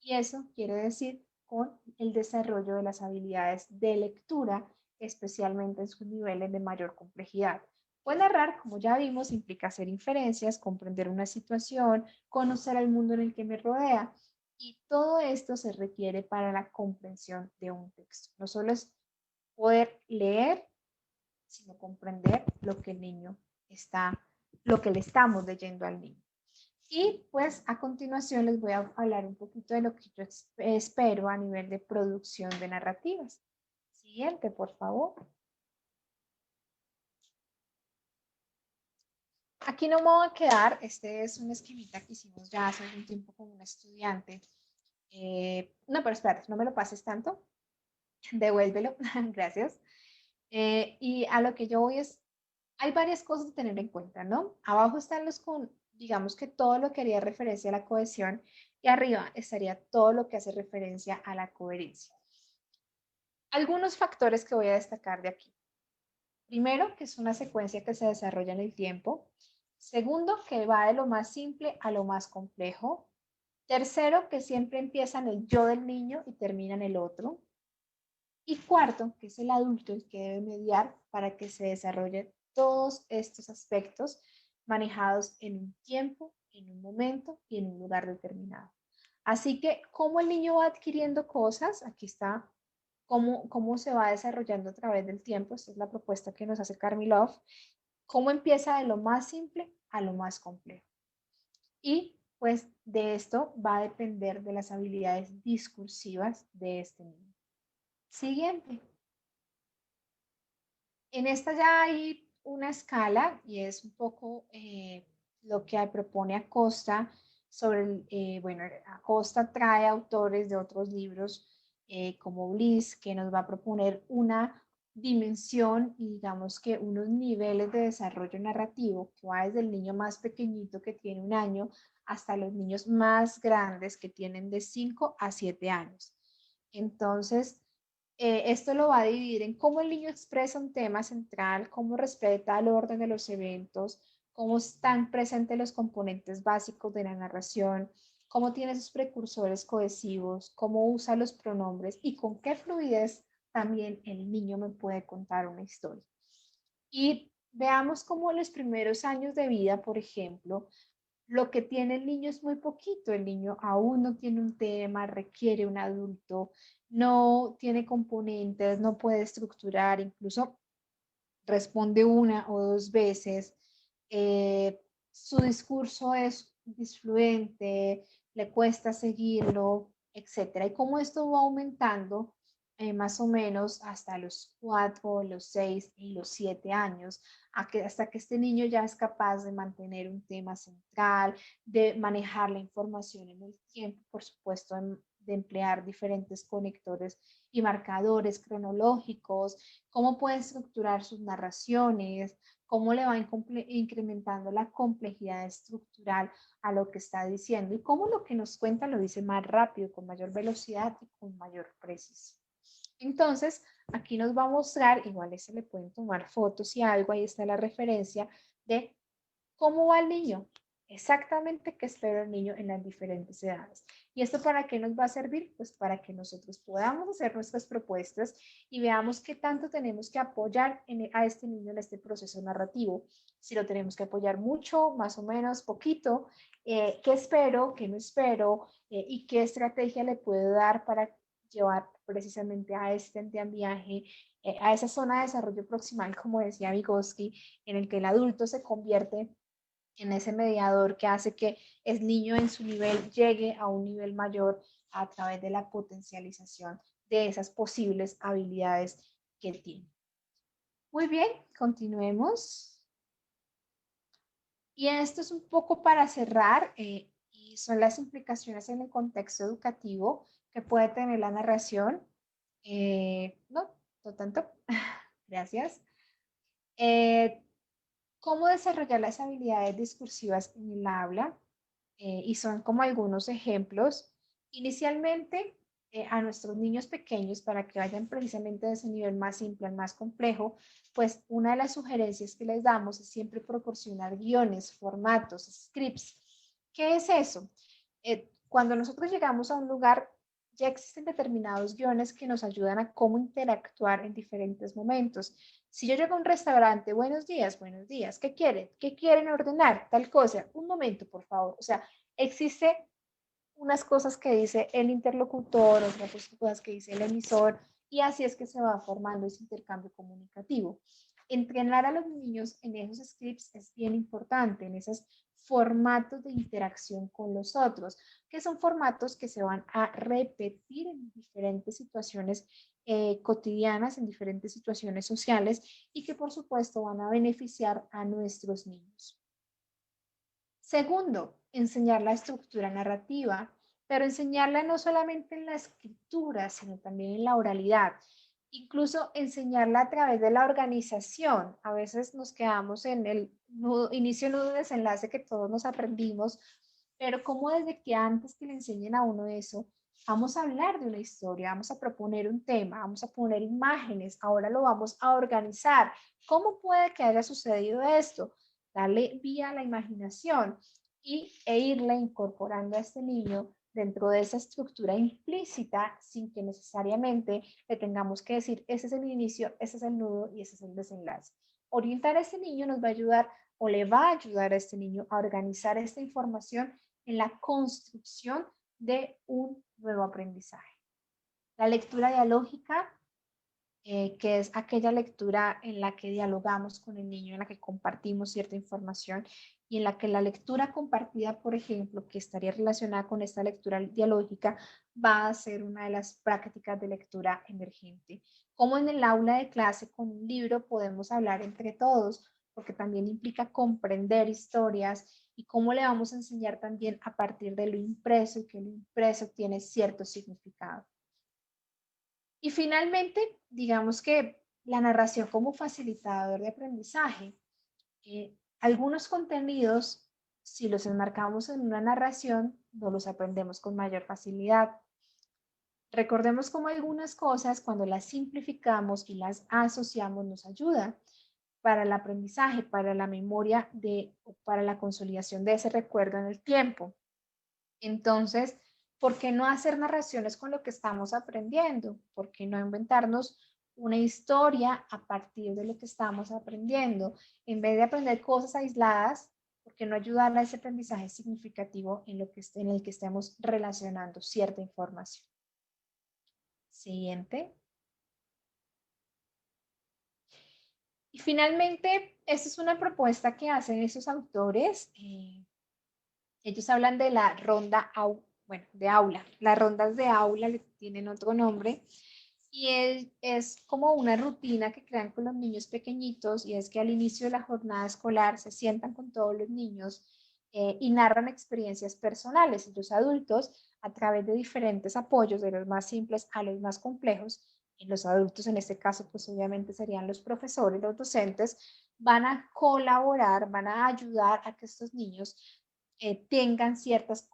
[SPEAKER 3] Y eso quiere decir con el desarrollo de las habilidades de lectura, especialmente en sus niveles de mayor complejidad. Pues narrar, como ya vimos, implica hacer inferencias, comprender una situación, conocer el mundo en el que me rodea. Y todo esto se requiere para la comprensión de un texto. No solo es poder leer, sino comprender lo que el niño está, lo que le estamos leyendo al niño. Y pues a continuación les voy a hablar un poquito de lo que yo espero a nivel de producción de narrativas. Siguiente, por favor. Aquí no me voy a quedar, este es un esquemita que hicimos ya hace algún tiempo con una estudiante. No, pero espérate, no me lo pases tanto. Devuélvelo, gracias. Y a lo que yo voy es, hay varias cosas a tener en cuenta, ¿no? Abajo están los con, digamos que todo lo que haría referencia a la cohesión y arriba estaría todo lo que hace referencia a la coherencia. Algunos factores que voy a destacar de aquí. Primero, que es una secuencia que se desarrolla en el tiempo. Segundo, que va de lo más simple a lo más complejo. Tercero, que siempre empieza en el yo del niño y termina en el otro. Y cuarto, que es el adulto el que debe mediar para que se desarrollen todos estos aspectos manejados en un tiempo, en un momento y en un lugar determinado. Así que, ¿cómo el niño va adquiriendo cosas? Aquí está cómo se va desarrollando a través del tiempo. Esta es la propuesta que nos hace Karmilov. Cómo empieza de lo más simple a lo más complejo. Y pues de esto va a depender de las habilidades discursivas de este niño. Siguiente. En esta ya hay una escala y es un poco lo que propone Acosta sobre, bueno, Acosta trae autores de otros libros como Bliss, que nos va a proponer una dimensión y digamos que unos niveles de desarrollo narrativo que va desde el niño más pequeñito que tiene 1 año hasta los niños más grandes que tienen de 5 a 7 años. Entonces, esto lo va a dividir en cómo el niño expresa un tema central, cómo respeta el orden de los eventos, cómo están presentes los componentes básicos de la narración, cómo tiene sus precursores cohesivos, cómo usa los pronombres y con qué fluidez también el niño me puede contar una historia. Y veamos cómo los primeros años de vida, por ejemplo, lo que tiene el niño es muy poquito. El niño aún no tiene un tema, requiere un adulto, no tiene componentes, no puede estructurar, incluso responde 1 o 2 veces. Su discurso es disfluente, le cuesta seguirlo, etcétera. Y cómo esto va aumentando más o menos hasta los 4, los 6 y los 7 años, hasta que este niño ya es capaz de mantener un tema central, de manejar la información en el tiempo, por supuesto, de emplear diferentes conectores y marcadores cronológicos, cómo puede estructurar sus narraciones, cómo le va incrementando la complejidad estructural a lo que está diciendo y cómo lo que nos cuenta lo dice más rápido, con mayor velocidad y con mayor precisión. Entonces, aquí nos va a mostrar, igual se le pueden tomar fotos y algo, ahí está la referencia de cómo va el niño. exactamente qué espera el niño en las diferentes edades. ¿Y esto para qué nos va a servir? Pues para que nosotros podamos hacer nuestras propuestas y veamos qué tanto tenemos que apoyar a este niño en este proceso narrativo. Si lo tenemos que apoyar mucho, más o menos, poquito, qué espero, qué no espero, y qué estrategia le puedo dar para llevar precisamente a este andamiaje, a esa zona de desarrollo proximal, como decía Vygotsky, en el que el adulto se convierte en ese mediador que hace que el niño en su nivel llegue a un nivel mayor a través de la potencialización de esas posibles habilidades que tiene. Muy bien, continuemos. Y esto es un poco para cerrar, y son las implicaciones en el contexto educativo que puede tener la narración. No, no tanto. Gracias. ¿Cómo desarrollar las habilidades discursivas en el aula? Y son como algunos ejemplos. Inicialmente, a nuestros niños pequeños, para que vayan precisamente de ese nivel más simple al más complejo, pues una de las sugerencias que les damos es siempre proporcionar guiones, formatos, scripts. ¿Qué es eso? Cuando nosotros llegamos a un lugar, ya existen determinados guiones que nos ayudan a cómo interactuar en diferentes momentos. Si yo llego a un restaurante, buenos días, ¿qué quieren? ¿Qué quieren ordenar? Tal cosa, un momento, por favor. O sea, existe unas cosas que dice el interlocutor, otras cosas que dice el emisor, y así es que se va formando ese intercambio comunicativo. Entrenar a los niños en esos scripts es bien importante, en esos formatos de interacción con los otros, que son formatos que se van a repetir en diferentes situaciones cotidianas, en diferentes situaciones sociales, y que por supuesto van a beneficiar a nuestros niños. Segundo, enseñar la estructura narrativa, pero enseñarla no solamente en la escritura, sino también en la oralidad. Incluso enseñarla a través de la organización. A veces nos quedamos en el nudo, inicio, nudo, desenlace que todos nos aprendimos, pero como desde que antes que le enseñen a uno eso, vamos a hablar de una historia, vamos a proponer un tema, vamos a poner imágenes, ahora lo vamos a organizar. ¿Cómo puede que haya sucedido esto? Darle vía a la imaginación e irle incorporando a este niño dentro de esa estructura implícita sin que necesariamente le tengamos que decir, ese es el inicio, ese es el nudo y ese es el desenlace. Orientar a este niño nos va a ayudar o le va a ayudar a este niño a organizar esta información en la construcción de un nuevo aprendizaje. La lectura dialógica, que es aquella lectura en la que dialogamos con el niño, en la que compartimos cierta información y en la que la lectura compartida, por ejemplo, que estaría relacionada con esta lectura dialógica, va a ser una de las prácticas de lectura emergente. Como en el aula de clase con un libro podemos hablar entre todos, porque también implica comprender historias y cómo le vamos a enseñar también a partir de lo impreso y que lo impreso tiene cierto significado. Y finalmente, digamos que la narración como facilitador de aprendizaje. Algunos contenidos, si los enmarcamos en una narración, no los aprendemos con mayor facilidad. Recordemos cómo algunas cosas, cuando las simplificamos y las asociamos, nos ayudan para el aprendizaje, para la memoria, para la consolidación de ese recuerdo en el tiempo. Entonces, ¿por qué no hacer narraciones con lo que estamos aprendiendo? ¿Por qué no inventarnos una historia a partir de lo que estamos aprendiendo? En vez de aprender cosas aisladas, ¿por qué no ayudar a ese aprendizaje significativo en el que estemos relacionando cierta información? Siguiente. Y finalmente, esta es una propuesta que hacen esos autores. Ellos hablan de la ronda de aula. Las rondas de aula tienen otro nombre y es como una rutina que crean con los niños pequeñitos, y es que al inicio de la jornada escolar se sientan con todos los niños y narran experiencias personales. Y los adultos, a través de diferentes apoyos, de los más simples a los más complejos, y los adultos en este caso pues obviamente serían los profesores, los docentes, van a colaborar, van a ayudar a que estos niños tengan ciertas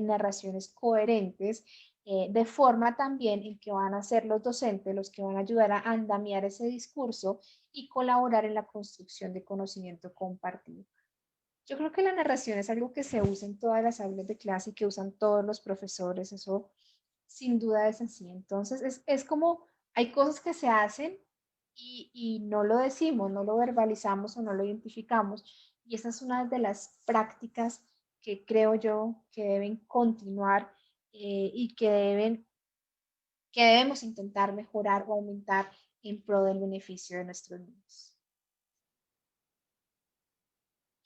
[SPEAKER 3] narraciones coherentes, de forma también en que van a ser los docentes los que van a ayudar a andamiar ese discurso y colaborar en la construcción de conocimiento compartido. Yo creo que la narración es algo que se usa en todas las aulas de clase y que usan todos los profesores, eso sin duda es así. Entonces, es como hay cosas que se hacen y no lo decimos, no lo verbalizamos o no lo identificamos. Y esa es una de las prácticas que creo yo que deben continuar y que debemos intentar mejorar o aumentar en pro del beneficio de nuestros niños.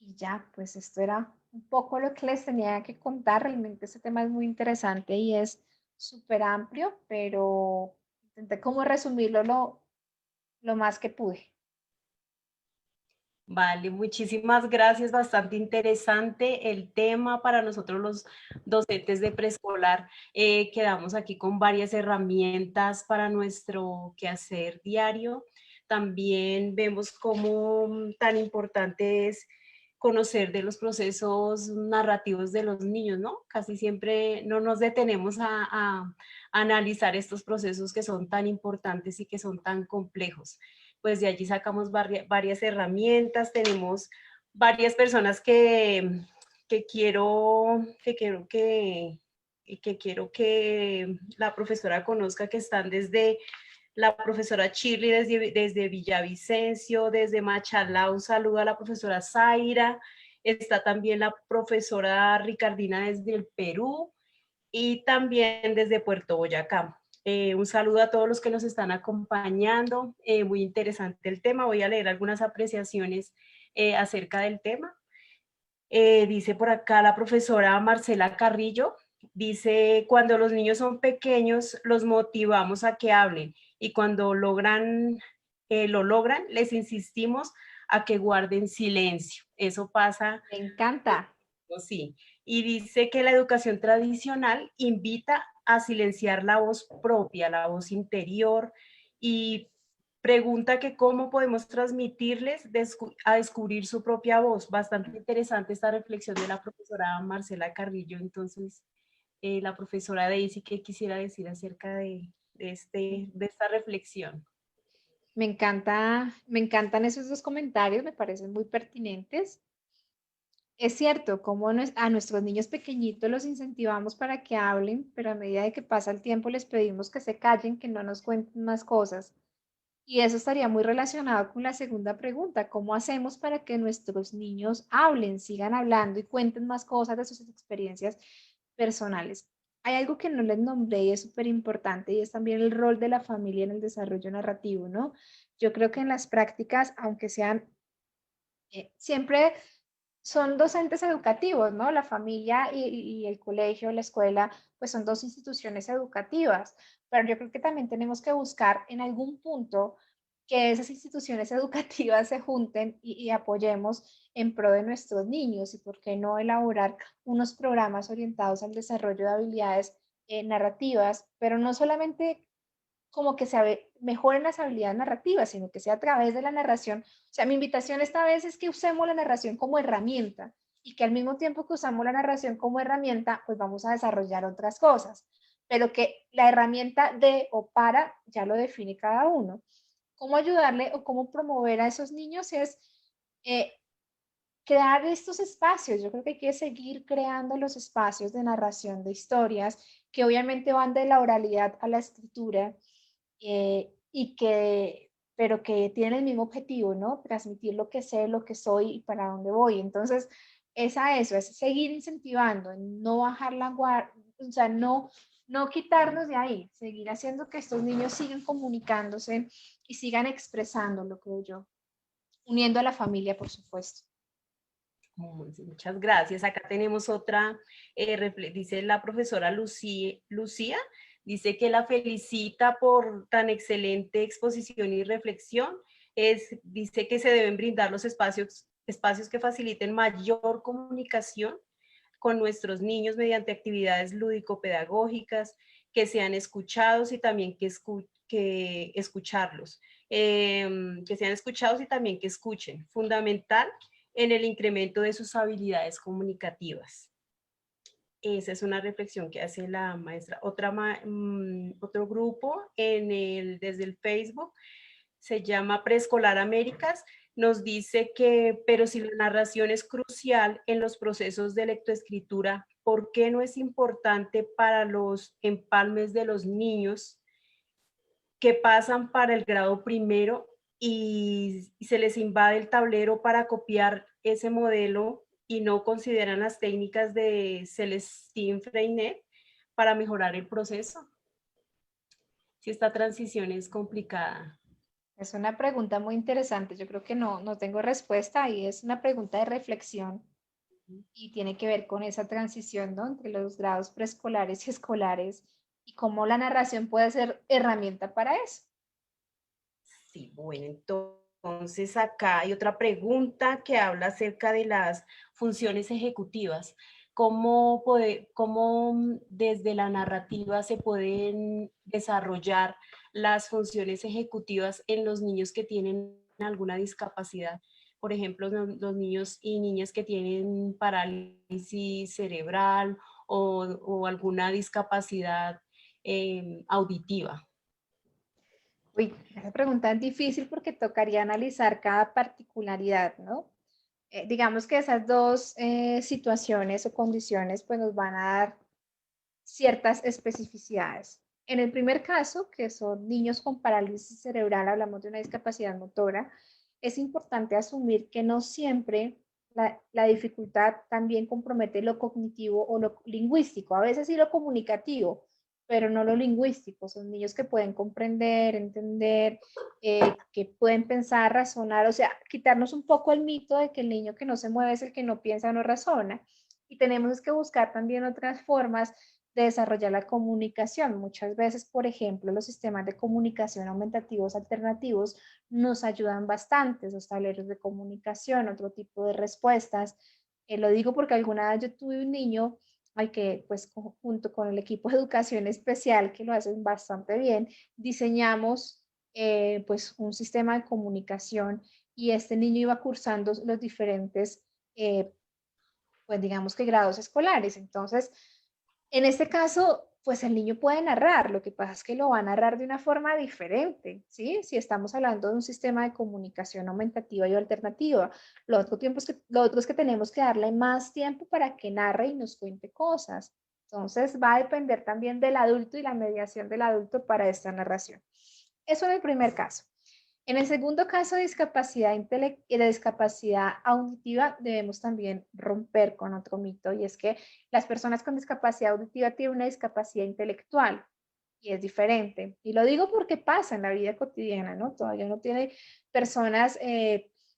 [SPEAKER 3] Y ya, pues esto era un poco lo que les tenía que contar. Realmente este tema es muy interesante y es súper amplio, pero intenté como resumirlo lo más que pude.
[SPEAKER 2] Vale, muchísimas gracias, bastante interesante el tema para nosotros los docentes de preescolar. Quedamos aquí con varias herramientas para nuestro quehacer diario. También vemos cómo tan importante es conocer de los procesos narrativos de los niños, ¿no? Casi siempre no nos detenemos a analizar estos procesos que son tan importantes y que son tan complejos. Pues de allí sacamos varias herramientas, tenemos varias personas que quiero que la profesora conozca, que están desde la profesora Shirley desde Villavicencio, desde Machalá, un saludo a la profesora Zaira, está también la profesora Ricardina desde el Perú y también desde Puerto Boyacá. Un saludo a todos los que nos están acompañando, muy interesante el tema, voy a leer algunas apreciaciones acerca del tema. Dice por acá la profesora Marcela Carrillo, dice, cuando los niños son pequeños, los motivamos a que hablen y cuando lo logran, les insistimos a que guarden silencio. Eso pasa.
[SPEAKER 3] Me encanta.
[SPEAKER 2] Sí. Y dice que la educación tradicional invita a silenciar la voz propia, la voz interior, y pregunta que cómo podemos transmitirles a descubrir su propia voz. Bastante interesante esta reflexión de la profesora Marcela Carrillo. Entonces, la profesora Daisy, ¿qué quisiera decir acerca de esta reflexión?
[SPEAKER 3] Me encantan esos dos comentarios, me parecen muy pertinentes. Es cierto, como a nuestros niños pequeñitos los incentivamos para que hablen, pero a medida de que pasa el tiempo les pedimos que se callen, que no nos cuenten más cosas. Y eso estaría muy relacionado con la segunda pregunta, ¿cómo hacemos para que nuestros niños hablen, sigan hablando y cuenten más cosas de sus experiencias personales? Hay algo que no les nombré y es súper importante y es también el rol de la familia en el desarrollo narrativo, ¿no? Yo creo que en las prácticas, aunque sean siempre son docentes educativos, ¿no? La familia y el colegio, la escuela, pues son dos instituciones educativas, pero yo creo que también tenemos que buscar en algún punto que esas instituciones educativas se junten y apoyemos en pro de nuestros niños y por qué no elaborar unos programas orientados al desarrollo de habilidades narrativas, pero no solamente como que se mejoren las habilidades narrativas, sino que sea a través de la narración. O sea, mi invitación esta vez es que usemos la narración como herramienta y que al mismo tiempo que usamos la narración como herramienta, pues vamos a desarrollar otras cosas, pero que la herramienta de o para ya lo define cada uno. ¿Cómo ayudarle o cómo promover a esos niños? Es eh, crear estos espacios. Yo creo que hay que seguir creando los espacios de narración de historias que obviamente van de la oralidad a la escritura pero que tienen el mismo objetivo, ¿no? Transmitir lo que sé, lo que soy y para dónde voy. Entonces, es a eso, es seguir incentivando, no bajar la guardia, o sea, no quitarnos de ahí, seguir haciendo que estos niños sigan comunicándose y sigan expresando, lo creo yo, uniendo a la familia, por supuesto.
[SPEAKER 2] Muchas gracias. Acá tenemos otra, dice la profesora Lucía, dice que la felicita por tan excelente exposición y reflexión. Dice que se deben brindar los espacios que faciliten mayor comunicación con nuestros niños mediante actividades lúdico-pedagógicas, que sean escuchados y también que escucharlos, que sean escuchados y también que escuchen. Fundamental en el incremento de sus habilidades comunicativas. Esa es una reflexión que hace la maestra. Otro grupo desde el Facebook se llama Preescolar Américas, nos dice que, pero si la narración es crucial en los procesos de lectoescritura, ¿por qué no es importante para los empalmes de los niños que pasan para el grado primero y se les invade el tablero para copiar ese modelo y no consideran las técnicas de Celestine Freinet para mejorar el proceso? Si esta transición es complicada.
[SPEAKER 3] Es una pregunta muy interesante. Yo creo que no tengo respuesta y es una pregunta de reflexión y tiene que ver con esa transición, ¿no? Entre los grados preescolares y escolares y cómo la narración puede ser herramienta para eso.
[SPEAKER 2] Sí, bueno, entonces acá hay otra pregunta que habla acerca de las funciones ejecutivas. ¿Cómo desde la narrativa se pueden desarrollar las funciones ejecutivas en los niños que tienen alguna discapacidad? Por ejemplo, los niños y niñas que tienen parálisis cerebral o alguna discapacidad auditiva.
[SPEAKER 3] Uy, esa pregunta es difícil porque tocaría analizar cada particularidad, ¿no? Digamos que esas dos situaciones o condiciones pues nos van a dar ciertas especificidades. En el primer caso, que son niños con parálisis cerebral, hablamos de una discapacidad motora, es importante asumir que no siempre la dificultad también compromete lo cognitivo o lo lingüístico, a veces sí lo comunicativo, pero no lo lingüístico. Son niños que pueden comprender, entender, que pueden pensar, razonar, o sea, quitarnos un poco el mito de que el niño que no se mueve es el que no piensa o no razona. Y tenemos que buscar también otras formas de desarrollar la comunicación. Muchas veces, por ejemplo, los sistemas de comunicación aumentativos alternativos nos ayudan bastante, los tableros de comunicación, otro tipo de respuestas. Lo digo porque alguna vez yo tuve un niño al que, pues, junto con el equipo de educación especial, que lo hacen bastante bien, diseñamos pues un sistema de comunicación y este niño iba cursando los diferentes, pues digamos que grados escolares. Entonces, en este caso, pues el niño puede narrar, lo que pasa es que lo va a narrar de una forma diferente, ¿sí? Si estamos hablando de un sistema de comunicación aumentativa y alternativa, lo otro es que tenemos que darle más tiempo para que narre y nos cuente cosas. Entonces, va a depender también del adulto y la mediación del adulto para esta narración. Eso en el primer caso. En el segundo caso de discapacidad auditiva, debemos también romper con otro mito, y es que las personas con discapacidad auditiva tienen una discapacidad intelectual y es diferente. Y lo digo porque pasa en la vida cotidiana, ¿no? Todavía no tiene personas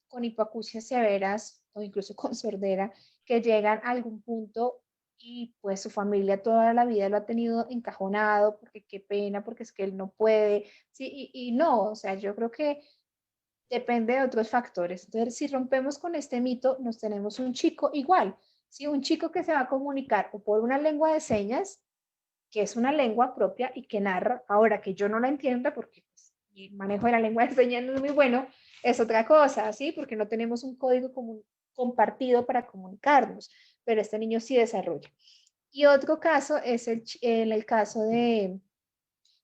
[SPEAKER 3] con hipoacusias severas o incluso con sordera que llegan a algún punto y pues su familia toda la vida lo ha tenido encajonado porque qué pena, porque es que él no puede, sí, y no, o sea, yo creo que depende de otros factores. Entonces, si rompemos con este mito, nos tenemos un chico igual, ¿sí? Un chico que se va a comunicar o por una lengua de señas, que es una lengua propia y que narra, ahora que yo no la entienda porque pues, mi manejo de la lengua de señas no es muy bueno, es otra cosa, ¿sí? Porque no tenemos un código común compartido para comunicarnos, pero este niño sí desarrolla. Y otro caso es en el caso de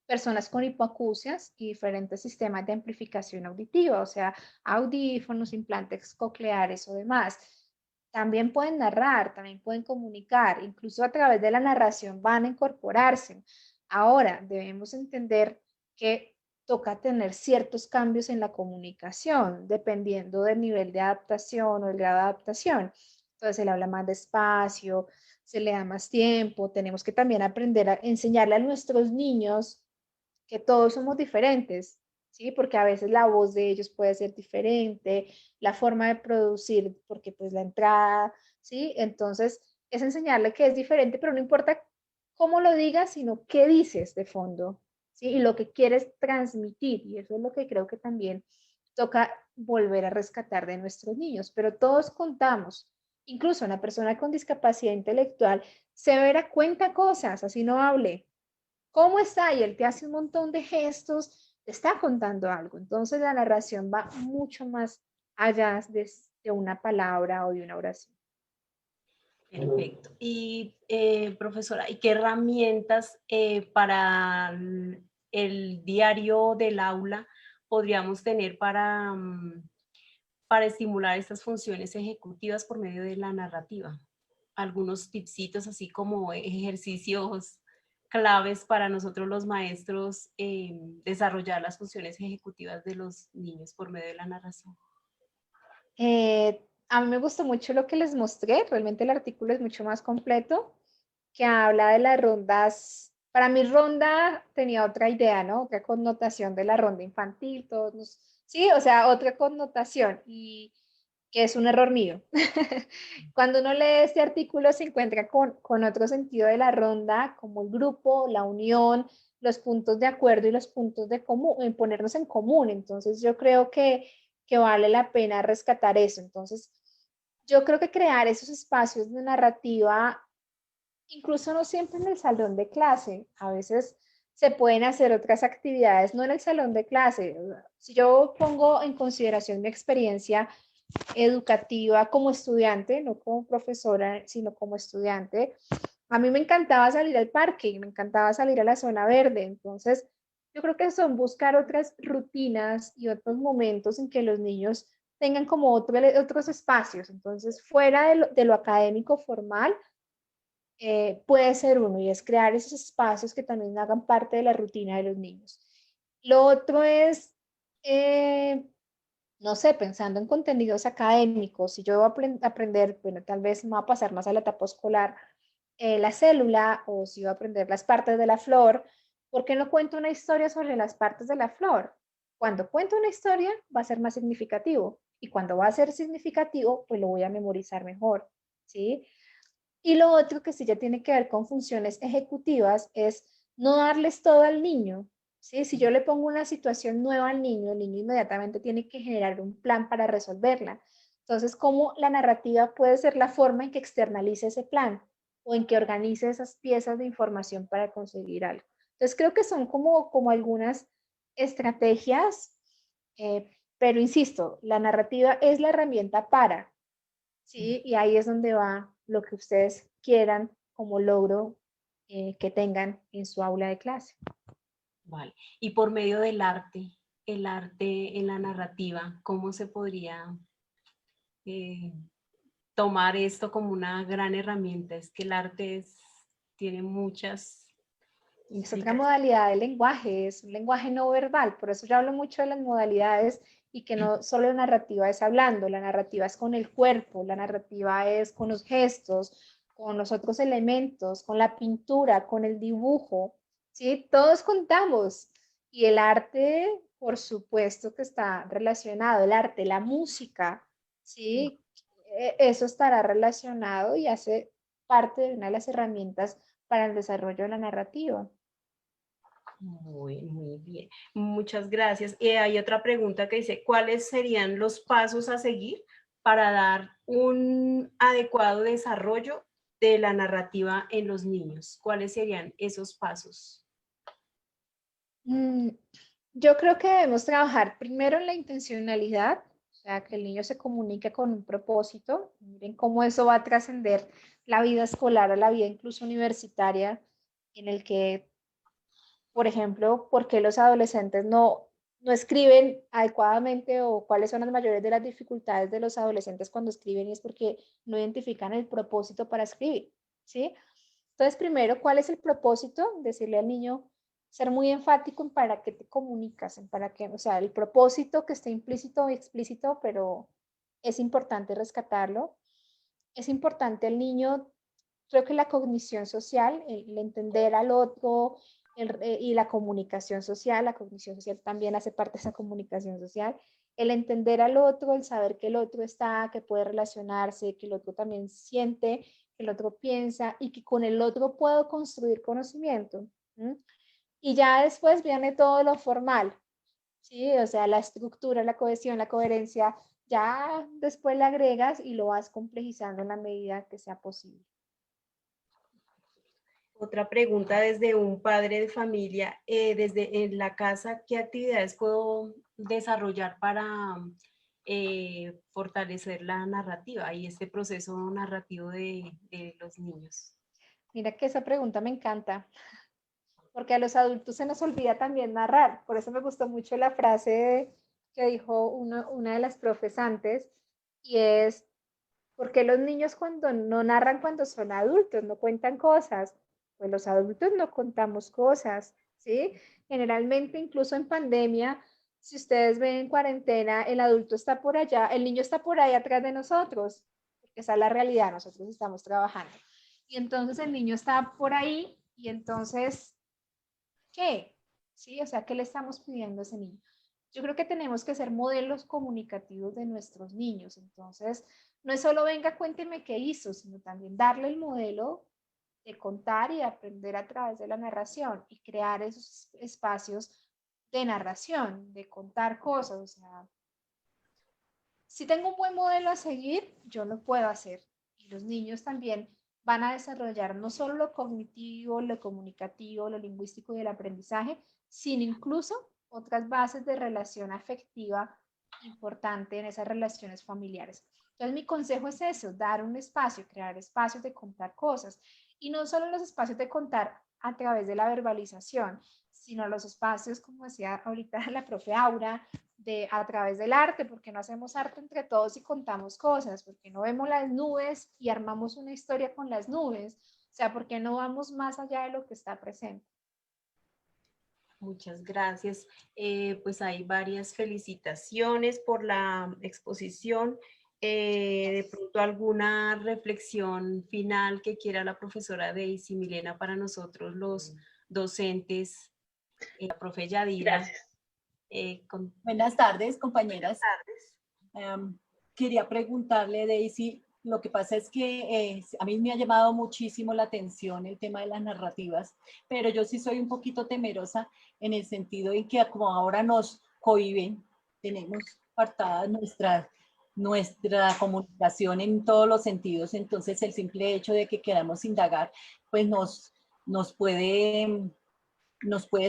[SPEAKER 3] personas con hipoacusias y diferentes sistemas de amplificación auditiva, o sea, audífonos, implantes cocleares o demás. También pueden narrar, también pueden comunicar, incluso a través de la narración van a incorporarse. Ahora, debemos entender que toca tener ciertos cambios en la comunicación, dependiendo del nivel de adaptación o el grado de adaptación. Entonces, se le habla más despacio, se le da más tiempo, tenemos que también aprender a enseñarle a nuestros niños que todos somos diferentes, ¿sí? Porque a veces la voz de ellos puede ser diferente, la forma de producir, porque pues la entrada, ¿sí? Entonces, es enseñarle que es diferente, pero no importa cómo lo digas, sino qué dices de fondo, ¿sí? Y lo que quieres transmitir, y eso es lo que creo que también toca volver a rescatar de nuestros niños, pero todos contamos, incluso una persona con discapacidad intelectual se verá cuenta cosas, así no hable, ¿cómo está? Y él te hace un montón de gestos, te está contando algo. Entonces la narración va mucho más allá de una palabra o de una oración.
[SPEAKER 2] Perfecto. Y profesora, ¿y qué herramientas para el diario del aula podríamos tener para estimular estas funciones ejecutivas por medio de la narrativa? Algunos tipsitos así como ejercicios claves para nosotros los maestros desarrollar las funciones ejecutivas de los niños por medio de la narración.
[SPEAKER 3] A mí me gustó mucho lo que les mostré, realmente el artículo es mucho más completo, que habla de las rondas. Para mí ronda tenía otra idea, ¿no? Otra connotación de la ronda infantil, sí, o sea, otra connotación y que es un error mío. Cuando uno lee este artículo se encuentra con otro sentido de la ronda, como el grupo, la unión, los puntos de acuerdo y los puntos de común, en ponernos en común. Entonces yo creo que vale la pena rescatar eso. Entonces yo creo que crear esos espacios de narrativa, incluso no siempre en el salón de clase, a veces se pueden hacer otras actividades, no en el salón de clase. Si yo pongo en consideración mi experiencia educativa como estudiante, no como profesora, sino como estudiante, a mí me encantaba salir al parque, me encantaba salir a la zona verde. Entonces, yo creo que son buscar otras rutinas y otros momentos en que los niños tengan como otros espacios. Entonces, fuera de lo académico formal, puede ser uno, y es crear esos espacios que también hagan parte de la rutina de los niños. Lo otro es, no sé, pensando en contenidos académicos, si yo voy a aprender, bueno, tal vez me va a pasar más a la etapa escolar, la célula, o si voy a aprender las partes de la flor, ¿por qué no cuento una historia sobre las partes de la flor? Cuando cuento una historia va a ser más significativo, y cuando va a ser significativo, pues lo voy a memorizar mejor, ¿sí? Y lo otro que sí ya tiene que ver con funciones ejecutivas es no darles todo al niño, ¿sí? Si yo le pongo una situación nueva al niño, el niño inmediatamente tiene que generar un plan para resolverla. Entonces, ¿cómo la narrativa puede ser la forma en que externalice ese plan o en que organice esas piezas de información para conseguir algo? Entonces, creo que son como algunas estrategias, pero insisto, la narrativa es la herramienta para, ¿sí? Y ahí es donde va lo que ustedes quieran como logro que tengan en su aula de clase.
[SPEAKER 2] Vale. Y por medio del arte, el arte en la narrativa, ¿cómo se podría eh, tomar esto como una gran herramienta? Es que el arte tiene muchas
[SPEAKER 3] Es otra
[SPEAKER 2] implicaciones.
[SPEAKER 3] modalidad de lenguaje, es un lenguaje no verbal, por eso yo hablo mucho de las modalidades y que no solo la narrativa es hablando, la narrativa es con el cuerpo, la narrativa es con los gestos, con los otros elementos, con la pintura, con el dibujo, ¿sí? Todos contamos y el arte, por supuesto que está relacionado, el arte, la música, ¿sí? Eso estará relacionado y hace parte de una de las herramientas para el desarrollo de la narrativa.
[SPEAKER 2] Muy bien. Muchas gracias. Y hay otra pregunta que dice, ¿cuáles serían los pasos a seguir para dar un adecuado desarrollo de la narrativa en los niños? ¿Cuáles serían esos pasos?
[SPEAKER 3] Yo creo que debemos trabajar primero en la intencionalidad, o sea, que el niño se comunique con un propósito. Miren cómo eso va a trascender la vida escolar a la vida incluso universitaria, en el que, por ejemplo, por qué los adolescentes no escriben adecuadamente, o cuáles son las mayores de las dificultades de los adolescentes cuando escriben, y es porque no identifican el propósito para escribir, ¿sí? Entonces, primero, ¿cuál es el propósito? Decirle al niño, ser muy enfático en para qué te comunicas, en para qué, o sea, el propósito que esté implícito o explícito, pero es importante rescatarlo. Es importante el niño, creo que la cognición social, el entender al otro, y la cognición social también hace parte de esa comunicación social, el entender al otro, el saber que el otro está, que puede relacionarse, que el otro también siente, que el otro piensa y que con el otro puedo construir conocimiento. ¿Mm? Y ya después viene todo lo formal, ¿sí? O sea, la estructura, la cohesión, la coherencia, ya después le agregas y lo vas complejizando en la medida que sea posible.
[SPEAKER 2] Otra pregunta desde un padre de familia, desde en la casa, ¿qué actividades puedo desarrollar para fortalecer la narrativa y este proceso narrativo de los niños?
[SPEAKER 3] Mira que esa pregunta me encanta. porque a los adultos se nos olvida también narrar. Por eso me gustó mucho la frase que dijo una de las profes antes, y es, ¿por qué los niños cuando no narran cuando son adultos, no cuentan cosas? Pues los adultos no contamos cosas, ¿sí? Generalmente, incluso en pandemia, si ustedes ven en cuarentena, el adulto está por allá, el niño está por ahí atrás de nosotros, porque esa es la realidad, nosotros estamos trabajando. Y entonces el niño está por ahí y entonces, ¿qué? ¿Sí? O sea, ¿qué le estamos pidiendo a ese niño? Yo creo que tenemos que ser modelos comunicativos de nuestros niños. Entonces, no es solo venga, cuénteme qué hizo, sino también darle el modelo de contar y de aprender a través de la narración y crear esos espacios de narración, de contar cosas. O sea, si tengo un buen modelo a seguir, yo lo puedo hacer. Y los niños también van a desarrollar no solo lo cognitivo, lo comunicativo, lo lingüístico y el aprendizaje, sino incluso otras bases de relación afectiva importante en esas relaciones familiares. Entonces, mi consejo es eso, dar un espacio, crear espacios de contar cosas. Y no solo los espacios de contar a través de la verbalización, sino los espacios, como decía ahorita la profe Aura, a través del arte, porque no hacemos arte entre todos y contamos cosas, porque no vemos las nubes y armamos una historia con las nubes, o sea, porque no vamos más allá de lo que está presente.
[SPEAKER 2] Muchas gracias. Pues hay varias felicitaciones por la exposición. De pronto alguna reflexión final que quiera la profesora Daisy Milena para nosotros los docentes, la profe Yadira.
[SPEAKER 1] Gracias.
[SPEAKER 4] Buenas tardes, compañeras.
[SPEAKER 2] Buenas tardes.
[SPEAKER 4] Quería preguntarle, Daisy, lo que pasa es que a mí me ha llamado muchísimo la atención el tema de las narrativas, pero yo sí soy un poquito temerosa en el sentido en que como ahora nos cohíben, tenemos apartada nuestra comunicación en todos los sentidos, entonces el simple hecho de que queramos indagar, pues nos puede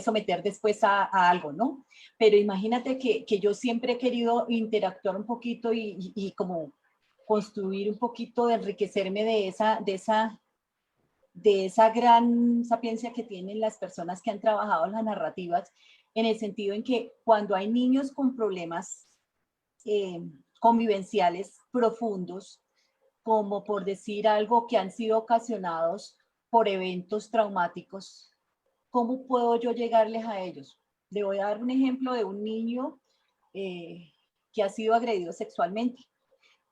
[SPEAKER 4] someter después a algo, ¿no? Pero imagínate que yo siempre he querido interactuar un poquito y como construir un poquito, de enriquecerme de esa gran sapiencia que tienen las personas que han trabajado en las narrativas, en el sentido en que cuando hay niños con problemas convivenciales profundos, como por decir algo que han sido ocasionados por eventos traumáticos, ¿cómo puedo yo llegarles a ellos? Le voy a dar un ejemplo de un niño que ha sido agredido sexualmente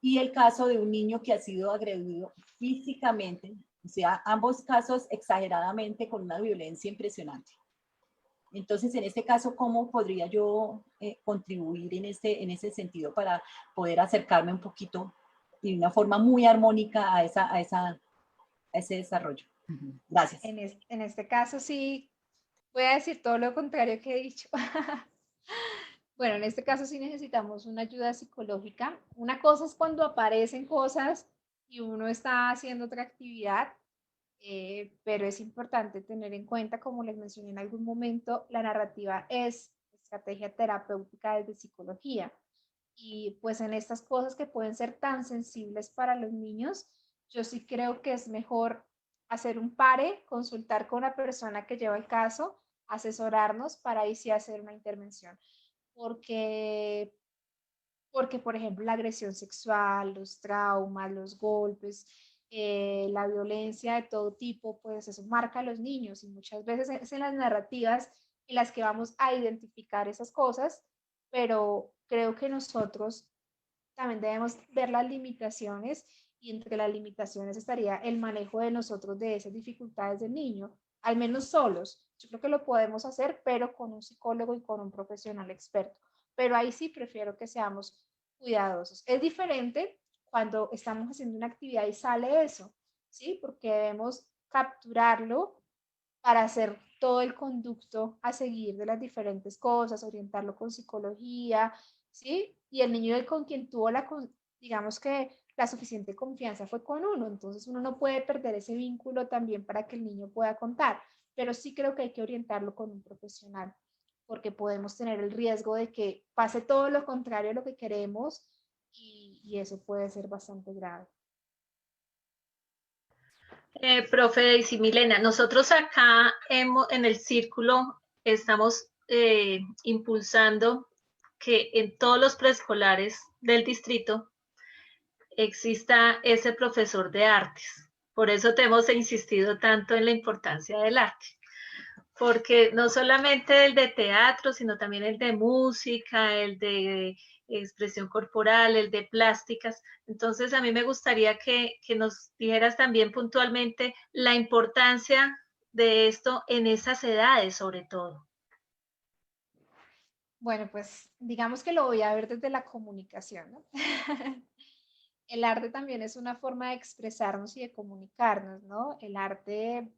[SPEAKER 4] y el caso de un niño que ha sido agredido físicamente, o sea, ambos casos exageradamente con una violencia impresionante. Entonces, en este caso, ¿cómo podría yo contribuir en ese sentido para poder acercarme un poquito y de una forma muy armónica a ese desarrollo? Gracias.
[SPEAKER 3] En este caso sí, voy a decir todo lo contrario que he dicho. Bueno, en este caso sí necesitamos una ayuda psicológica. Una cosa es cuando aparecen cosas y uno está haciendo otra actividad, pero es importante tener en cuenta, como les mencioné en algún momento, la narrativa es estrategia terapéutica desde psicología. Y pues en estas cosas que pueden ser tan sensibles para los niños, yo sí creo que es mejor hacer un pare, consultar con la persona que lleva el caso, asesorarnos para ahí sí hacer una intervención. Porque, por ejemplo, la agresión sexual, los traumas, los golpes, la violencia de todo tipo, pues eso marca a los niños y muchas veces es en las narrativas en las que vamos a identificar esas cosas, pero creo que nosotros también debemos ver las limitaciones y entre las limitaciones estaría el manejo de nosotros de esas dificultades del niño, al menos solos. Yo creo que lo podemos hacer, pero con un psicólogo y con un profesional experto. Pero ahí sí prefiero que seamos cuidadosos. Es diferente cuando estamos haciendo una actividad y sale eso, ¿sí? Porque debemos capturarlo para hacer todo el conducto a seguir de las diferentes cosas, orientarlo con psicología, ¿sí? Y el niño con quien tuvo digamos que la suficiente confianza fue con uno, entonces uno no puede perder ese vínculo también para que el niño pueda contar, pero sí creo que hay que orientarlo con un profesional, porque podemos tener el riesgo de que pase todo lo contrario a lo que queremos y eso puede ser bastante grave.
[SPEAKER 1] Profe Daisy Milena, nosotros acá en el círculo estamos impulsando que en todos los preescolares del distrito exista ese profesor de artes. Por eso te hemos insistido tanto en la importancia del arte, porque no solamente el de teatro, sino también el de música, el de expresión corporal, el de plásticas. Entonces, a mí me gustaría que nos dijeras también puntualmente la importancia de esto en esas edades, sobre todo.
[SPEAKER 3] Bueno, pues digamos que lo voy a ver desde la comunicación, ¿no? El arte también es una forma de expresarnos y de comunicarnos, ¿no? El arte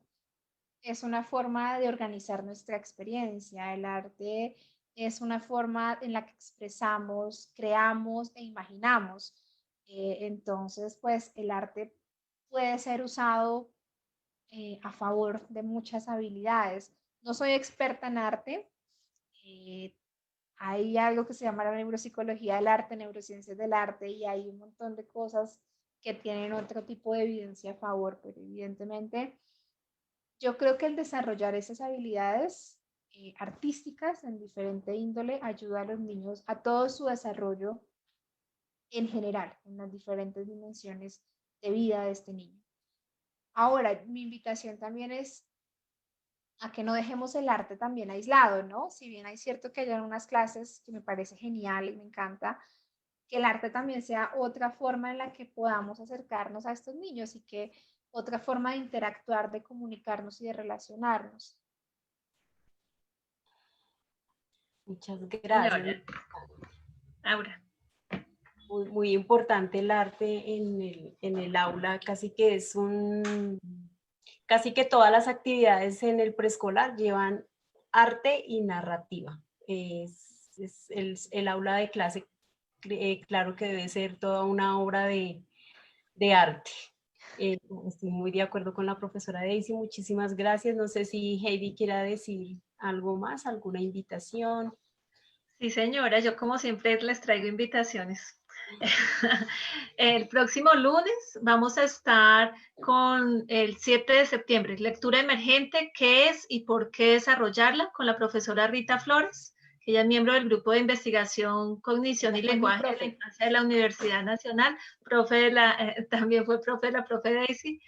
[SPEAKER 3] es una forma de organizar nuestra experiencia. El arte es una forma en la que expresamos, creamos e imaginamos. Entonces, pues el arte puede ser usado a favor de muchas habilidades. No soy experta en arte. eh, Hay algo que se llama la neuropsicología del arte, neurociencias del arte, y hay un montón de cosas que tienen otro tipo de evidencia a favor, pero evidentemente yo creo que el desarrollar esas habilidades artísticas en diferente índole ayuda a los niños a todo su desarrollo en general, en las diferentes dimensiones de vida de este niño. Ahora, mi invitación también es a que no dejemos el arte también aislado, ¿no? Si bien hay cierto que hay unas clases que me parece genial y me encanta, que el arte también sea otra forma en la que podamos acercarnos a estos niños y que otra forma de interactuar, de comunicarnos y de relacionarnos.
[SPEAKER 2] Muchas
[SPEAKER 1] Señora
[SPEAKER 2] gracias.
[SPEAKER 1] Aura.
[SPEAKER 2] Muy, muy importante el arte en el aula, casi que todas las actividades en el preescolar llevan arte y narrativa. El aula de clase, claro que debe ser toda una obra de arte. Estoy muy de acuerdo con la profesora Daisy, muchísimas gracias. No sé si Heidi quiera decir algo más, alguna invitación.
[SPEAKER 1] Sí, señora, yo como siempre les traigo invitaciones. El próximo lunes vamos a estar con el 7 de septiembre, lectura emergente, qué es y por qué desarrollarla, con la profesora Rita Flores, que ella es miembro del grupo de investigación Cognición y Lenguaje de la Infancia de la Universidad Nacional, también fue profe de la profe Daisy.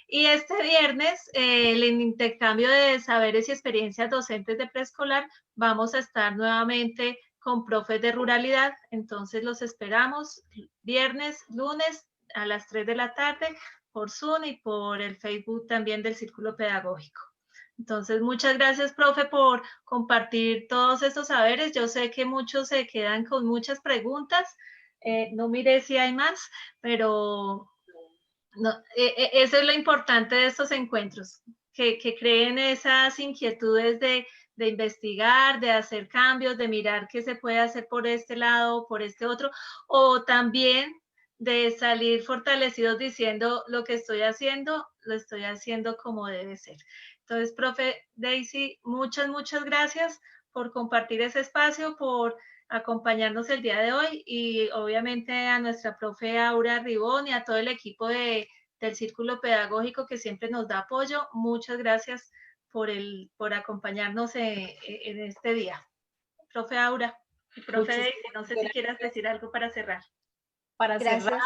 [SPEAKER 1] Y este viernes, el intercambio de saberes y experiencias docentes de preescolar, vamos a estar nuevamente con profes de ruralidad. Entonces los esperamos viernes, lunes a las 3 de la tarde por Zoom y por el Facebook también del Círculo Pedagógico. Entonces, muchas gracias, profe, por compartir todos estos saberes. Yo sé que muchos se quedan con muchas preguntas. No miré si hay más, pero no, eso es lo importante de estos encuentros, que creen esas inquietudes de investigar, de hacer cambios, de mirar qué se puede hacer por este lado, por este otro, o también de salir fortalecidos diciendo lo que estoy haciendo, lo estoy haciendo como debe ser. Entonces, profe Daisy, muchas, muchas gracias por compartir ese espacio, por acompañarnos el día de hoy y obviamente a nuestra profe Aura Ribón y a todo el equipo del Círculo Pedagógico que siempre nos da apoyo. Muchas gracias por acompañarnos en este día. Profe Aura y profe Daisy, no sé si quieras decir algo para cerrar.
[SPEAKER 2] Para cerrar,
[SPEAKER 3] Gracias.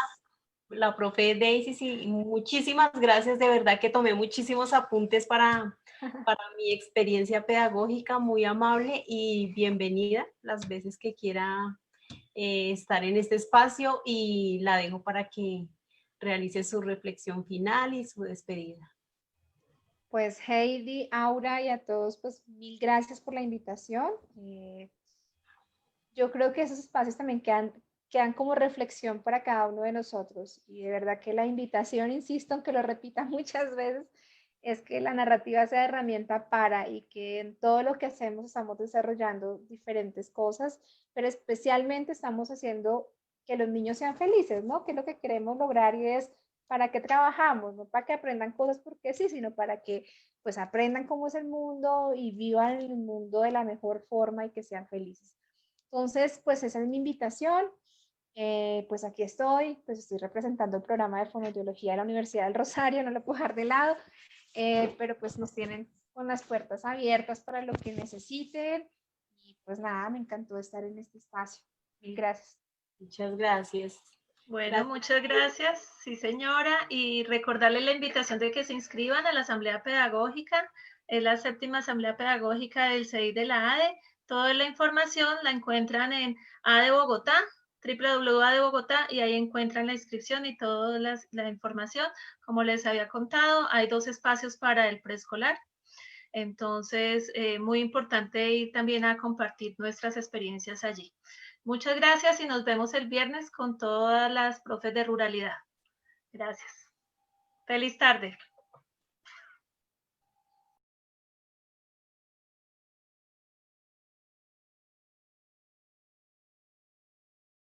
[SPEAKER 2] la profe Daisy, sí, muchísimas gracias, de verdad que tomé muchísimos apuntes para mi experiencia pedagógica, muy amable y bienvenida las veces que quiera estar en este espacio y la dejo para que realice su reflexión final y su despedida.
[SPEAKER 3] Pues Heidi, Aura y a todos, pues mil gracias por la invitación. Yo creo que esos espacios también quedan como reflexión para cada uno de nosotros. Y de verdad que la invitación, insisto, aunque lo repita muchas veces, es que la narrativa sea herramienta para y que en todo lo que hacemos estamos desarrollando diferentes cosas, pero especialmente estamos haciendo que los niños sean felices, ¿no? Que es lo que queremos lograr y es para qué trabajamos, no para que aprendan cosas porque sí, sino para que pues aprendan cómo es el mundo y vivan el mundo de la mejor forma y que sean felices. Entonces, pues esa es mi invitación. Pues aquí estoy, pues estoy representando el programa de fonoaudiología de la Universidad del Rosario, no lo puedo dejar de lado, pero pues nos tienen con las puertas abiertas para lo que necesiten y pues nada, me encantó estar en este espacio. Mil gracias.
[SPEAKER 2] Muchas gracias.
[SPEAKER 1] Bueno,
[SPEAKER 2] Gracias.
[SPEAKER 1] muchas gracias, sí señora, y recordarle la invitación de que se inscriban a la Asamblea Pedagógica, es la 7ª Asamblea Pedagógica del CEI de la ADE. Toda la información la encuentran en ADE Bogotá, www.ade Bogotá, y ahí encuentran la inscripción y toda la información. Como les había contado, hay 2 espacios para el preescolar. Entonces, muy importante ir también a compartir nuestras experiencias allí. Muchas gracias y nos vemos el viernes con todas las profes de ruralidad. Gracias. Feliz tarde.